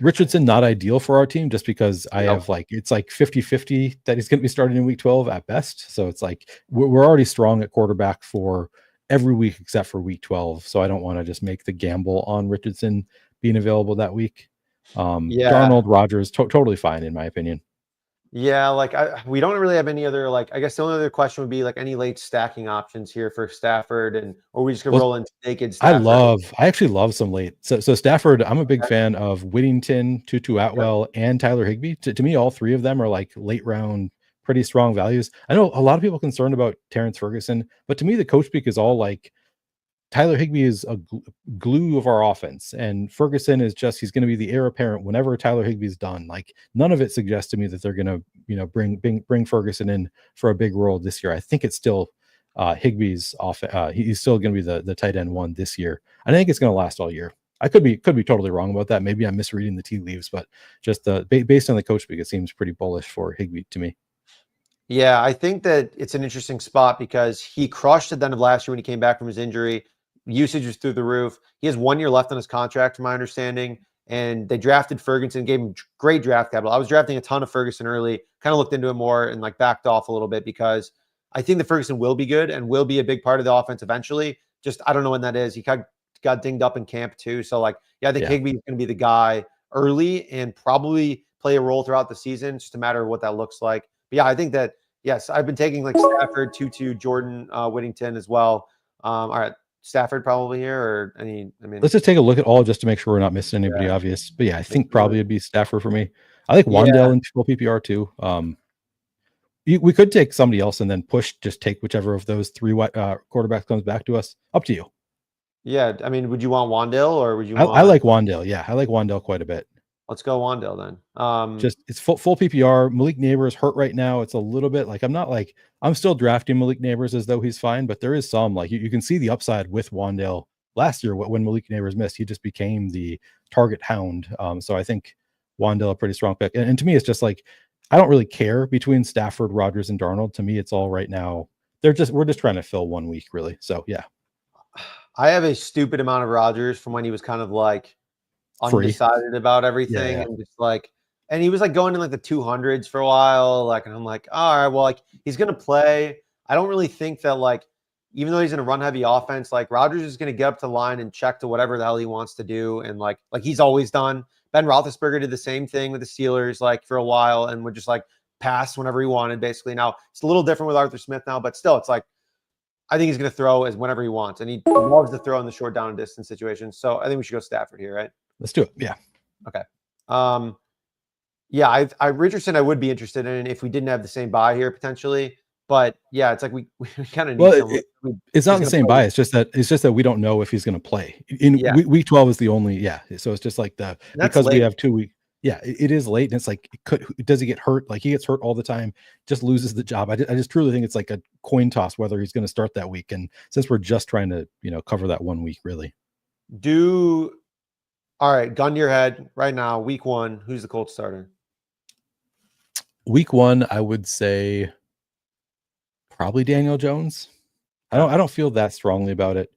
Richardson not ideal for our team just because I Nope. have like it's like 50-50 that he's going to be starting in week 12 at best. So it's like we're already strong at quarterback for every week except for week 12. So I don't want to just make the gamble on Richardson being available that week. Yeah. Darnold, Rodgers, totally fine in my opinion. Yeah, like we don't really have any other, like, I guess the only other question would be like any late stacking options here for Stafford, and or we just could Well, roll into naked Stafford. I actually love some late. So Stafford, I'm a big Okay. fan of Whittington, Tutu Yep. Atwell, and Tyler Higbee. To me, all three of them are like late round, pretty strong values. I know a lot of people concerned about Terrence Ferguson, but to me, the coach speak is all like Tyler Higbee is a glue of our offense, and Ferguson is just he's going to be the heir apparent whenever Tyler Higbee's done. Like none of it suggests to me that they're going to bring Ferguson in for a big role this year. I think it's still Higbee's off. He's still going to be the tight end one this year. I think it's going to last all year. I could be totally wrong about that. Maybe I'm misreading the tea leaves, but just based on the coach speak, it seems pretty bullish for Higbee to me. Yeah, I think that it's an interesting spot because he crushed at the end of last year when he came back from his injury. Usage was through the roof. He has 1 year left on his contract, from my understanding. And they drafted Ferguson, gave him great draft capital. I was drafting a ton of Ferguson early, kind of looked into it more and like backed off a little bit because I think that Ferguson will be good and will be a big part of the offense eventually. Just I don't know when that is. He got dinged up in camp too. So like, yeah, I think Yeah. Higbee is going to be the guy early and probably play a role throughout the season. It's just a matter of what that looks like. But yeah, I think that yes, I've been taking like Stafford, Tutu, Jordan, Whittington as well. All right, Stafford probably here or any. I mean, Let's just take a look at all just to make sure we're not missing anybody yeah, obvious. But yeah, I let's think do probably it. it'd be Stafford for me. I like Yeah, Wandale in full PPR too. We could take somebody else and then just take whichever of those three quarterbacks comes back to us. Up to you. yeah. I mean, would you want Wandale or would you I want? like Wandale. Yeah, I like Wandale quite a bit. Let's go Wandale then. Just it's full PPR. Malik Neighbors hurt right now. It's a little bit like I'm still drafting Malik Neighbors as though he's fine, but there is some like you can see the upside with Wandale last year when Malik Neighbors missed. He just became the target hound. So I think Wandale a pretty strong pick. And to me, it's just like I don't really care between Stafford, Rodgers, and Darnold. To me, it's all right now. We're just trying to fill 1 week, really. So yeah, I have a stupid amount of Rodgers from when he was kind of like free. undecided about Yeah, everything yeah, and just like, and he was like going in like the 200s for a while. Like, and I'm like, all right, well, like he's going to play. I don't really think that like, even though he's in a run heavy offense, like Rodgers is going to get up to the line and check to whatever the hell he wants to do. And like he's always done. Ben Roethlisberger did the same thing with the Steelers, like for a while and would just like pass whenever he wanted basically. Now it's a little different with Arthur Smith now, but still it's like, I think he's going to throw as whenever he wants. And he loves to throw in the short down and distance situations. So I think we should go Stafford here, right? let's do it. Yeah. Okay. Um, yeah, I Richardson I would be interested in if we didn't have the same buy here potentially. But yeah, it's like we kind of need Well, someone it's who's not the going to same play. bias. It's just that we don't know if he's going to play in Yeah, week 12 is the only. Yeah. So it's just like that's because we late. have 2 weeks. Yeah, it is late. And it's like, does he get hurt? Like he gets hurt all the time, just loses the job. I just truly think it's like a coin toss, whether he's going to start that week. And since we're just trying to, cover that 1 week really. Do all right. Gun to your head right now. Week 1. Who's the Colts starter? Week 1, I would say probably Daniel Jones. Okay. I don't feel that strongly about it.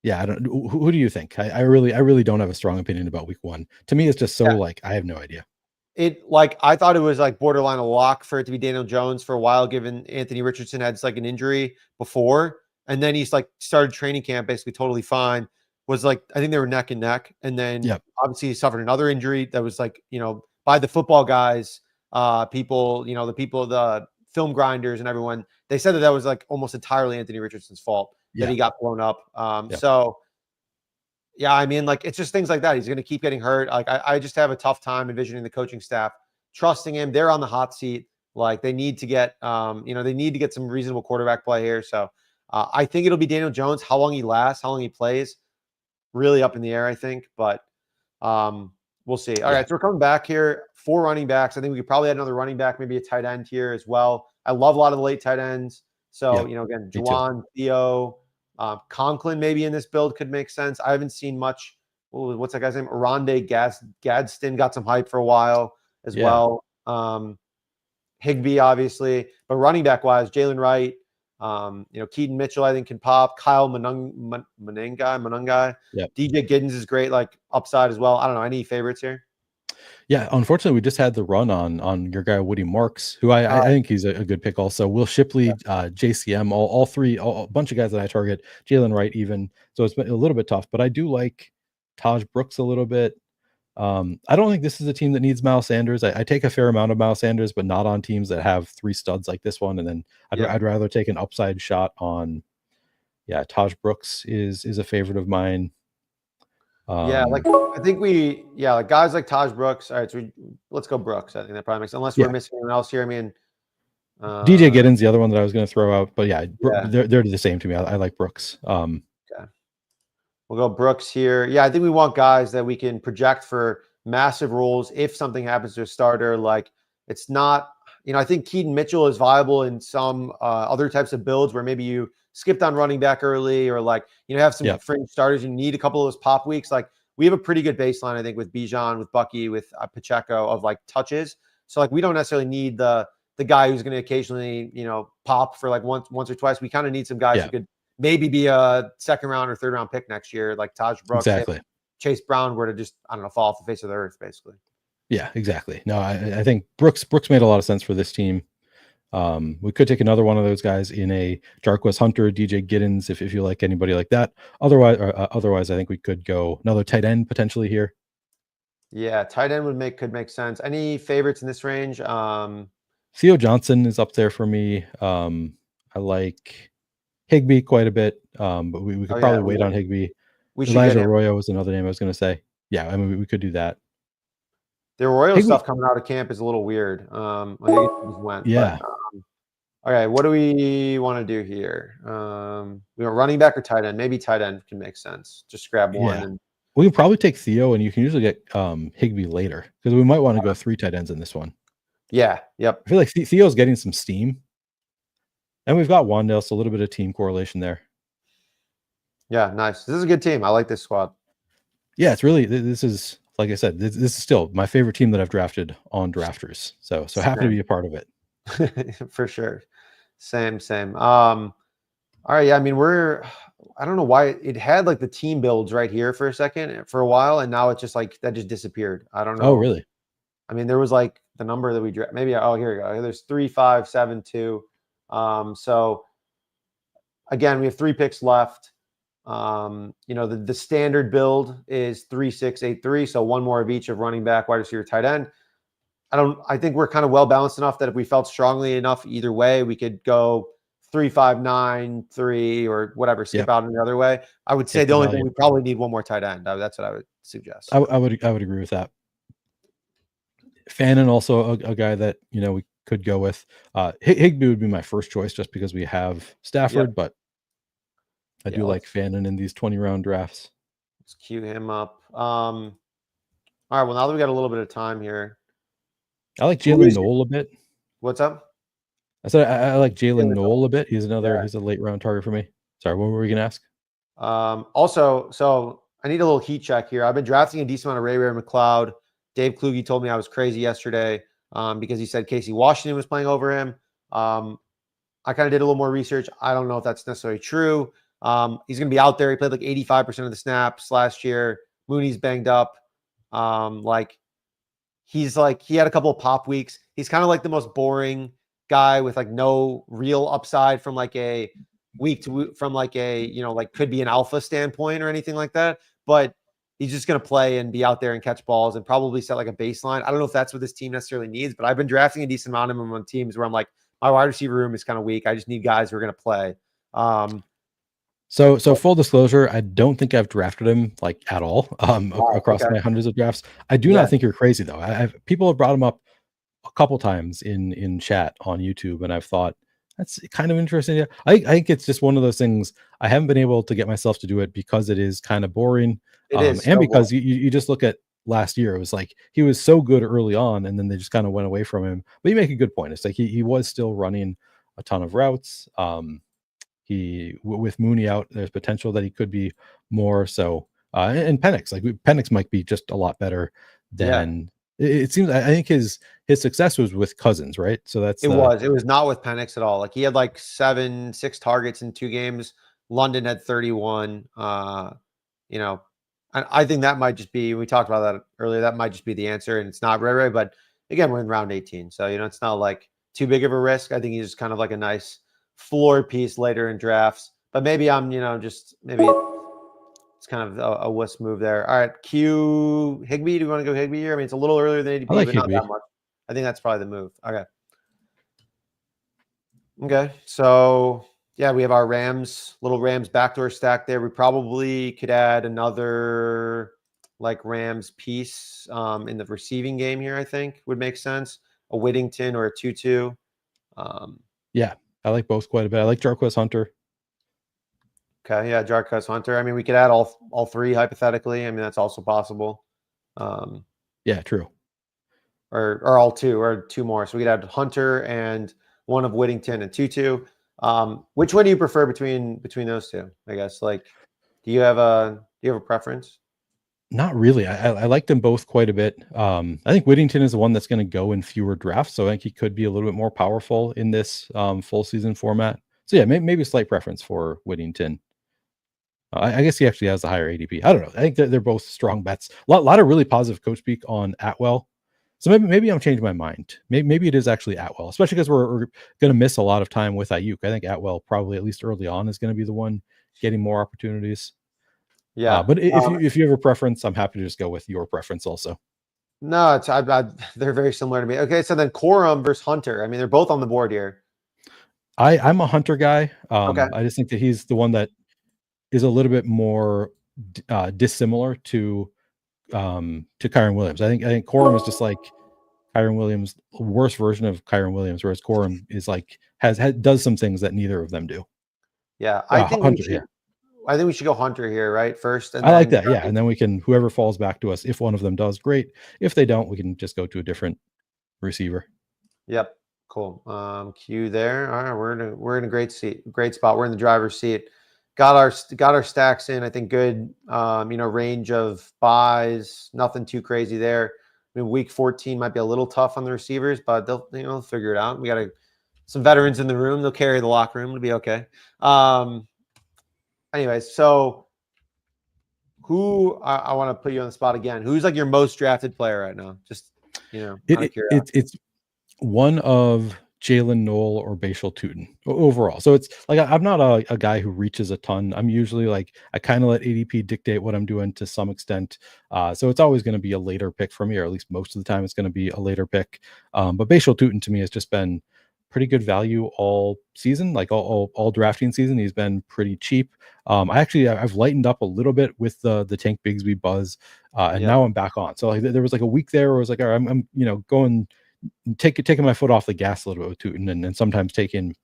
Yeah, I don't. Who do you think? I really don't have a strong opinion about week 1. To me, it's just so Yeah. like I have no idea. It like I thought it was like borderline a lock for it to be Daniel Jones for a while, given Anthony Richardson had like an injury before, and then he's like started training camp basically totally fine. Was like I think they were neck and neck, and then Yep. obviously he suffered another injury that was like by the football guys, people the film grinders and everyone they said that was like almost entirely Anthony Richardson's fault that Yeah. he got blown up. Yep. So Yeah, I mean, like, it's just things like that. He's going to keep getting hurt. Like, I just have a tough time envisioning the coaching staff trusting him. They're on the hot seat. Like, they need to get, they need to get some reasonable quarterback play here. So I think it'll be Daniel Jones. How long he lasts, how long he plays, really up in the air, I think. But we'll see. All Yeah. right, so we're coming back here. 4 running backs. I think we could probably add another running back, maybe a tight end here as well. I love a lot of the late tight ends. So, Yep. again, Me too. Juwan, Theo, Conklin maybe in this build could make sense. I haven't seen much. What's that guy's name? Aronde Gadsden got some hype for a while as Yeah. well. Higbee, obviously. But running back wise, Jalen Wright, Keaton Mitchell, I think can pop. Kyle Monungai. Yep. DJ Giddens is great, like upside as well. I don't know. Any favorites here? Yeah, unfortunately, we just had the run on your guy Woody Marks, who I think he's a good pick. Also, Will Shipley, JCM, all three, a bunch of guys that I target. Jalen Wright, even. So it's been a little bit tough, but I do like Taj Brooks a little bit. I don't think this is a team that needs Miles Sanders. I take a fair amount of Miles Sanders, but not on teams that have 3 studs like this one. And then I'd rather take an upside shot on. Yeah, Taj Brooks is a favorite of mine. Like I think like guys like Taj Brooks. All right, so let's go Brooks. I think that probably makes sense. Unless we're missing anyone else here. I mean, DJ Giddens, the other one that I was going to throw out, but yeah. they're the same to me. I like Brooks. Okay. We'll go Brooks here. Yeah, I think we want guys that we can project for massive roles if something happens to a starter. Like it's not, I think Keaton Mitchell is viable in some other types of builds where maybe you skipped on running back early or like, have some fringe starters. You need a couple of those pop weeks. Like we have a pretty good baseline, I think, with Bijan, with Bucky, with Pacheco of like touches. So like we don't necessarily need the guy who's going to occasionally, pop for like once or twice. We kind of need some guys who could maybe be a 2nd round or 3rd round pick next year, like Taj Brooks, exactly. Chase Brown were to just, I don't know, fall off the face of the earth, basically. Yeah, exactly. No, I think Brooks made a lot of sense for this team. We could take another one of those guys in a Jarquez Hunter, DJ Giddens, if you like anybody like that. Otherwise, I think we could go another tight end potentially here. Yeah, tight end could make sense. Any favorites in this range? Theo Johnson is up there for me. I like Higbee quite a bit, but we could probably wait on Higbee. Elijah Arroyo was another name I was going to say. Yeah, I mean, we could do that. The Arroyo stuff coming out of camp is a little weird. I think it just went. Yeah. But, all right, what do we want to do here? We want running back or tight end? Maybe tight end can make sense. Just grab one. Yeah. And we can probably take Theo, and you can usually get Higbee later because we might want to go 3 tight ends in this one. Yeah. Yep. I feel like Theo's getting some steam. And we've got Wandale, so a little bit of team correlation there. Yeah, nice. This is a good team. I like this squad. Yeah, it's really, this is, like I said, this is still my favorite team that I've drafted on Drafters. So happy to be a part of it. For sure. Same. All right. Yeah, I mean, I don't know why it had like the team builds right here for a while, and now it's just like that just disappeared. I don't know. Oh, really? I mean, there was like the number that we drafted. Maybe, here we go. There's 3, 5, 7, 2. So again, we have 3 picks left. The standard build is 3, 6, 8, 3. So one more of each of running back, wide receiver, tight end. I think we're kind of well balanced enough that if we felt strongly enough either way, we could go 3, 5, 9, 3, or whatever, skip out in the other way. I would say the only thing we probably need one more tight end. That's what I would suggest. I would agree with that. Fannin also a guy that we could go with. Higbee would be my first choice just because we have Stafford, but I do like Fannin in these 20-round drafts. Let's cue him up. All right. Well, now that we got a little bit of time here, I like Jalen Noel a bit. What's up? I said I like Jalen Noel a bit. He's he's a late round target for me. Sorry, what were we gonna ask? Also, so I need a little heat check here. I've been drafting a decent amount of Ray McLeod. Dave Kluge told me I was crazy yesterday because he said Casey Washington was playing over him. I kind of did a little more research. I don't know if that's necessarily true. He's going to be out there. He played like 85% of the snaps last year. Mooney's banged up. He had a couple of pop weeks. He's kind of like the most boring guy with like no real upside from like a week to from like a, like could be an alpha standpoint or anything like that. But he's just going to play and be out there and catch balls and probably set like a baseline. I don't know if that's what this team necessarily needs, but I've been drafting a decent amount of them on teams where I'm like, my wide receiver room is kind of weak. I just need guys who are going to play. So full disclosure, I don't think I've drafted him like at all Wow. across Okay. my hundreds of drafts. I do Yeah, not think you're crazy though. People have brought him up a couple times in chat on YouTube, and I've thought that's kind of interesting. Yeah, I think it's just one of those things. I haven't been able to get myself to do it because it is kind of boring, it is and so because boring. you just look at last year, it was like he was so good early on, and then they just kind of went away from him. But you make a good point. It's like he was still running a ton of routes. With Mooney out, there's potential that he could be more. So and Penix, like Penix might be just a lot better Yeah, than it seems. I think his success was with Cousins, right? So that's it the was. It was not with Penix at all. Like he had like 6 targets in 2 games. London had 31. You know, and I think that might just be. We talked about that earlier. That might just be the answer, and it's not Ray. But again, we're in round 18, so it's not like too big of a risk. I think he's just kind of like a nice floor piece later in drafts. But maybe I'm, just maybe it's kind of a wuss move there. All right, Q Higby. Do you want to go Higby here? I mean, it's a little earlier than I ADP, like but not that Higby. much. I think that's probably the move. Okay. Okay. So yeah, we have our little Rams backdoor stack there. We probably could add another like Rams piece in the receiving game here, I think would make sense. A Whittington or a Tutu. Um, Yeah, I like both quite a bit. I like Jarquez Hunter. okay, yeah, Jarquez Hunter. I mean, we could add all three hypothetically. I mean, that's also possible. Um, Yeah, true. or all two, or two more. So we could add Hunter and one of Whittington and Tutu. Which one do you prefer between those two? I guess like, do you have a preference? Not really. I like them both quite a bit. I think Whittington is the one that's going to go in fewer drafts, so I think he could be a little bit more powerful in this full season format. So yeah, maybe a slight preference for Whittington. I guess he actually has a higher ADP. I don't know. I think that they're both strong bets. Lot of really positive coach speak on Atwell. So maybe I'm changing my mind. Maybe it is actually Atwell, especially because we're going to miss a lot of time with Ayuk. I think Atwell probably at least early on is going to be the one getting more opportunities. Yeah. But if you have a preference, I'm happy to just go with your preference also. No, they're very similar to me. Okay, so then Corum versus Hunter. I mean, they're both on the board here. I'm a Hunter guy. Okay. I just think that he's the one that is a little bit more dissimilar to Kyron Williams. I think Corum is just like Kyron Williams, worse version of Kyron Williams, whereas Corum is like does some things that neither of them do. Yeah, I think we Hunter, should. yeah, I think we should go Hunter here, right? First, and I like then that. Yeah, and then we can whoever falls back to us. If one of them does, great. If they don't, we can just go to a different receiver. yep, cool. Q there. All right, we're in a great spot. We're in the driver's seat. Got our stacks in. I think good. Range of buys. Nothing too crazy there. I mean, week 14 might be a little tough on the receivers, but they'll figure it out. We got some veterans in the room. They'll carry the locker room. It'll be okay. Anyways, so who I want to put you on the spot again? Who's like your most drafted player right now? Just out of curiosity. It's one of Jalen Noel or Bashal Tootin overall. So it's like I'm not a guy who reaches a ton. I'm usually like I kind of let ADP dictate what I'm doing to some extent. So it's always going to be a later pick for me, or at least most of the time it's going to be a later pick. But Bashal Tootin to me has just been pretty good value all season, like all drafting season. He's been pretty cheap. I've lightened up a little bit with the Tank Bigsby buzz, and Yep. now I'm back on. So like there was like a week there where I was like, all right, I'm going taking my foot off the gas a little bit with Tootin, and sometimes taking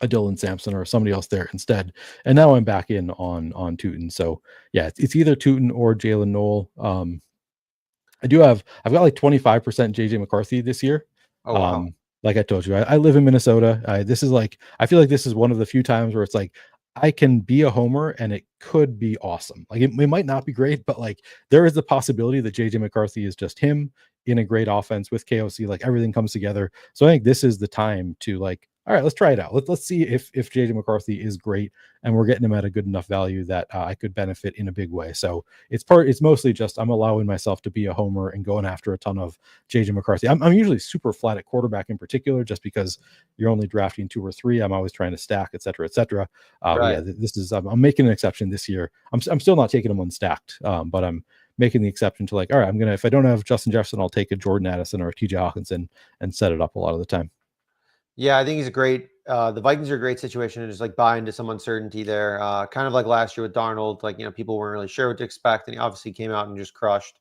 a Dylan Sampson or somebody else there instead. And now I'm back in on Tootin. So yeah, it's either Tootin or Jalen Noel. I've got like 25% JJ McCarthy this year. Oh wow. Um, like I told you, I live in Minnesota. This is like I feel like this is one of the few times where it's like I can be a homer and it could be awesome. Like it might not be great, but like there is the possibility that JJ McCarthy is just him in a great offense with KOC. Like everything comes together. So I think this is the time to like, all right, let's try it out. Let's see if JJ McCarthy is great and we're getting him at a good enough value that I could benefit in a big way. So it's mostly just I'm allowing myself to be a homer and going after a ton of JJ McCarthy. I'm usually super flat at quarterback in particular, just because you're only drafting 2 or 3. I'm always trying to stack, et cetera, et cetera. But Right. yeah, this is I'm making an exception this year. I'm still not taking them unstacked, but I'm making the exception to like, all right, if I don't have Justin Jefferson, I'll take a Jordan Addison or a TJ Hawkinson and set it up a lot of the time. Yeah, I think he's a great. The Vikings are a great situation to just like buy into some uncertainty there. Kind of like last year with Darnold, like people weren't really sure what to expect, and he obviously came out and just crushed.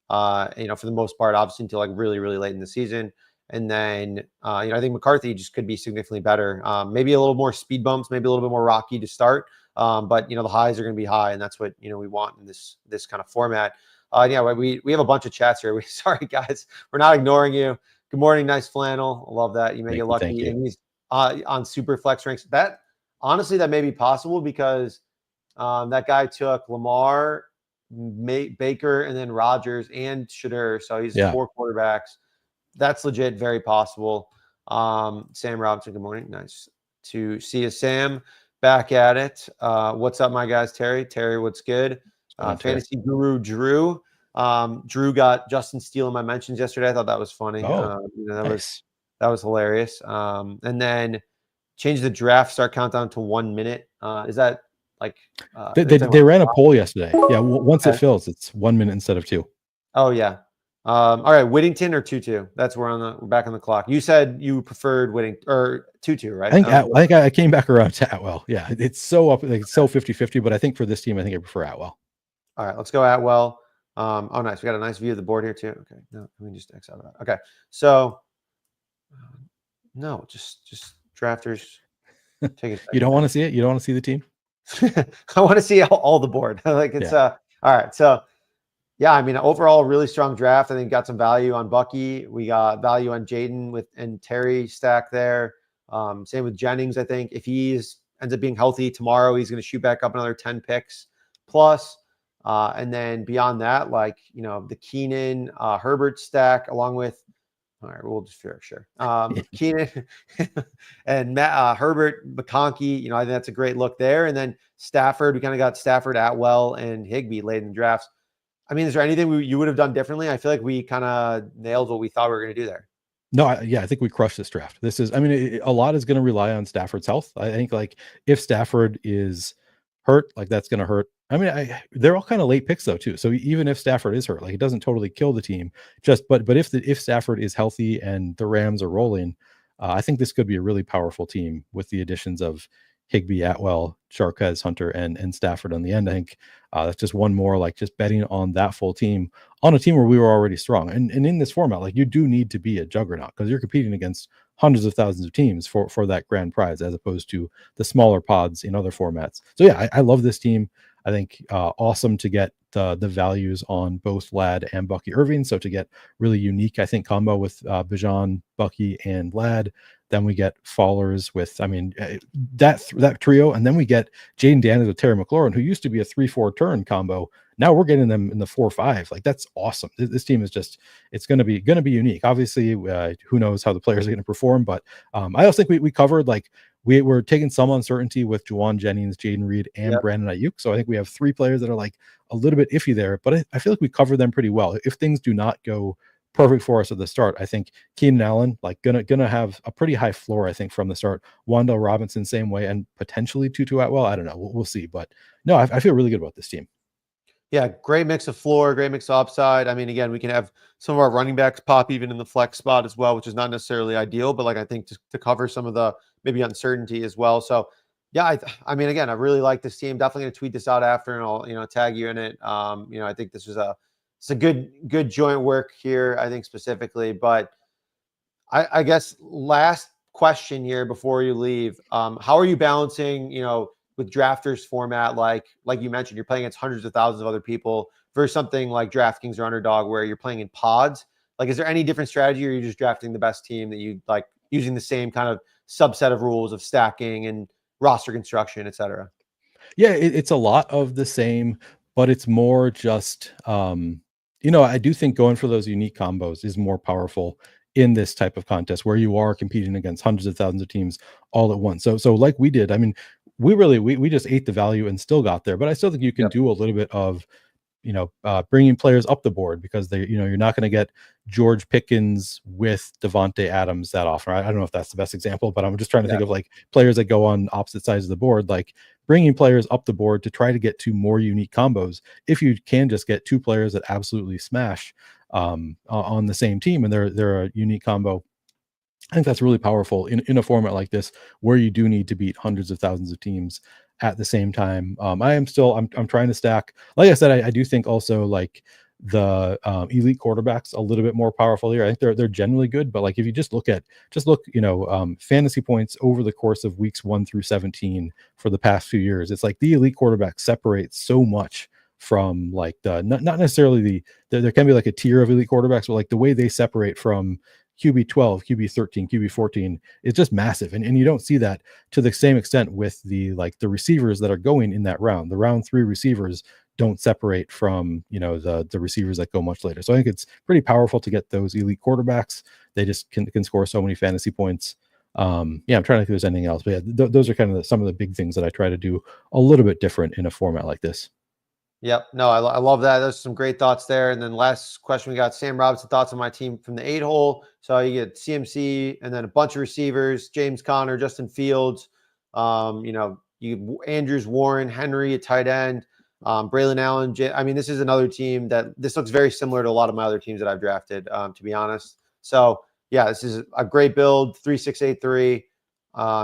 For the most part, obviously until like really, really late in the season, and then I think McCarthy just could be significantly better. Maybe a little more speed bumps, maybe a little bit more rocky to start, but the highs are going to be high, and that's what we want in this kind of format. Yeah, we have a bunch of chats here. Sorry guys, we're not ignoring you. Good morning, nice flannel. I love that. You may get Thank lucky. you. And he's on super flex ranks. That honestly, that may be possible because that guy took Lamar, Baker, and then Rodgers and Shadur. So he's Yeah, 4 quarterbacks. That's legit, very possible. Sam Robinson, good morning. Nice to see you, Sam. Back at it. What's up, my guys? Terry, what's good? going on, Terry. Fantasy Guru Drew. Drew got Justin Steele in my mentions yesterday. I thought that was funny. Oh, That was nice. hilarious. And then change the draft start countdown to 1 minute. Is that like are you talking They about? ran a poll yesterday. Yeah, once it Okay. fills, it's 1 minute instead of 2. Oh yeah. All right, Whittington or Tutu? That's we're back on the clock. You said you preferred Whittington or Tutu, right? I think I came back around to Atwell. Yeah, it's so up, like it's so 50-50, but I think for this team, I think I prefer Atwell. All right, let's go Atwell. Oh, nice. We got a nice view of the board here too. Okay, no, let me just X out of that. Okay, so no, just drafters. Take a You don't second, want guys. to see it? You don't want to see the team? I want to see all the board. Like it's Yeah. all right. So yeah, I mean overall really strong draft. I think got some value on Bucky. We got value on Jaden and Terry stack there. Same with Jennings. I think if he's ends up being healthy tomorrow, he's going to shoot back up another 10 picks plus. And then beyond that, like the Keenan Herbert stack along with all right, we'll just figure sure. Keenan and Matt Herbert, McConkey, I think that's a great look there. And then Stafford, we kind of got Stafford, Atwell, and Higbee late in the drafts. I mean, is there anything you would have done differently? I feel like we kind of nailed what we thought we were going to do there. No, I think we crushed this draft. This is, I mean, a lot is going to rely on Stafford's health. I think like if Stafford is hurt, like that's going to hurt. I mean, they're all kind of late picks though too. So even if Stafford is hurt, like it doesn't totally kill the team. But if Stafford is healthy and the Rams are rolling, I think this could be a really powerful team with the additions of Higbee, Atwell, Charquez, Hunter, and Stafford on the end. I think that's just one more like just betting on that full team on a team where we were already strong. And in this format, like you do need to be a juggernaut because you're competing against hundreds of thousands of teams for that grand prize, as opposed to the smaller pods in other formats. So yeah, I love this team. I think awesome to get the values on both Ladd and Bucky Irving. So to get really unique, I think combo with Bijan, Bucky, and Ladd. Then we get Fallers with, I mean, that trio, and then we get Jaden Daniels with Terry McLaurin, who used to be a 3-4 turn combo. Now we're getting them in the 4-5. Like that's awesome. This team is just, it's going to be unique. Obviously, who knows how the players are going to perform, but I also think we covered like we were taking some uncertainty with Juwan Jennings, Jaden Reed, and Yep. Brandon Ayuk. So I think we have 3 players that are like a little bit iffy there, but I feel like we cover them pretty well. If things do not go perfect for us at the start, I think Keenan Allen like gonna have a pretty high floor. I think from the start. Wandale Robinson same way, and potentially Tutu Atwell. I don't know. We'll see, but no, I feel really good about this team. Yeah, great mix of floor, great mix of upside. I mean, again, we can have some of our running backs pop even in the flex spot as well, which is not necessarily ideal, but like I think to cover some of the maybe uncertainty as well. So, yeah, I mean, again, I really like this team. Definitely gonna tweet this out after, and I'll tag you in it. I think this was it's a good joint work here. I think specifically, but I guess last question here before you leave. How are you balancing, with drafters format, like you mentioned, you're playing against hundreds of thousands of other people versus something like DraftKings or Underdog where you're playing in pods? Like, is there any different strategy, or are you just drafting the best team that you like using the same kind of subset of rules of stacking and roster construction, et cetera? Yeah, it's a lot of the same, but it's more just I do think going for those unique combos is more powerful in this type of contest where you are competing against hundreds of thousands of teams all at once. So like we did, I mean, we just ate the value and still got there, but I still think you can Yep. do a little bit of bringing players up the board because you're not going to get George Pickens with Devonte Adams that often. I don't know if that's the best example, but I'm just trying to Yeah. think of like players that go on opposite sides of the board, like bringing players up the board to try to get to more unique combos. If you can just get 2 players that absolutely smash on the same team and they're a unique combo, I think that's really powerful in a format like this where you do need to beat hundreds of thousands of teams at the same time. I'm trying to stack. Like I said, I do think also like the elite quarterbacks a little bit more powerful here. I think they're generally good, but like if you just look, fantasy points over the course of weeks 1 through 17 for the past few years, it's like the elite quarterback separates so much from like the not necessarily there can be like a tier of elite quarterbacks, but like the way they separate from QB 12, QB 13, QB 14 is just massive. And you don't see that to the same extent with the receivers that are going in that round. The round 3 receivers don't separate from, the receivers that go much later. So I think it's pretty powerful to get those elite quarterbacks. They just can score so many fantasy points. Yeah, I'm trying to think if there's anything else, but yeah, those are kind of some of the big things that I try to do a little bit different in a format like this. Yep. No, I love that. There's some great thoughts there. And then last question, we got Sam Robinson thoughts on my team from the 8 hole. So you get CMC and then a bunch of receivers: James Conner, Justin Fields, Andrews, Warren, Henry, a tight end, Braylon Allen. I mean, this is another team that this looks very similar to a lot of my other teams that I've drafted, to be honest. So yeah, this is a great build. 3-6-8-3.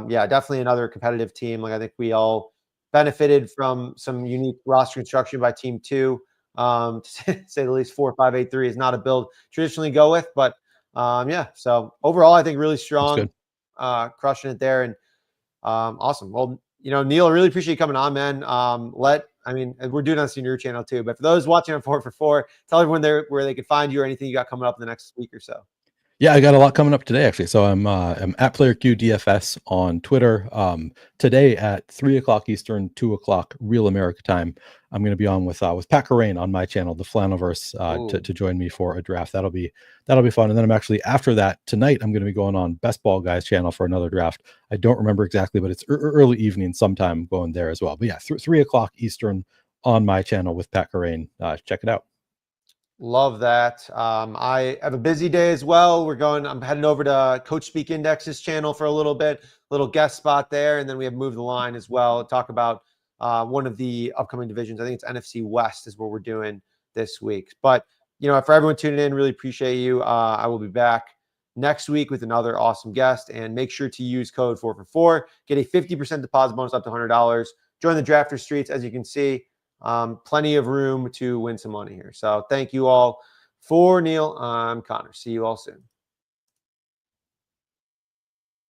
Yeah, definitely another competitive team. Like I think we all benefited from some unique roster construction by team 2. To say the least. 4-5-8-3 is not a build traditionally go with, but yeah. So overall, I think really That's strong, good. crushing it there, and awesome. Well, Neil, I really appreciate you coming on, man. We're doing this on your channel too, but for those watching on 4for4, tell everyone where they could find you or anything you got coming up in the next week or so. Yeah, I got a lot coming up today actually. So I'm at PlayerQDFS on Twitter. Today at 3 o'clock Eastern, 2 o'clock Real America time, I'm going to be on with Pat Corain on my channel, the Flaniverse, to join me for a draft. That'll be fun. And then I'm actually after that tonight, I'm going to be going on Best Ball Guys channel for another draft. I don't remember exactly, but it's early evening sometime going there as well. But yeah, 3 o'clock Eastern on my channel with Pat Corain. Check it out. Love that. I have a busy day as well. I'm heading over to Coach Speak Index's channel for a little guest spot there. And then we have Move the Line as well. Talk about one of the upcoming divisions. I think it's NFC West is what we're doing this week. But, for everyone tuning in, really appreciate you. I will be back next week with another awesome guest. And make sure to use code 4for4. Get a 50% deposit bonus up to $100. Join the Drafter Streets, as you can see. Plenty of room to win some money here. So thank you all. For Neil, I'm Connor. See you all soon.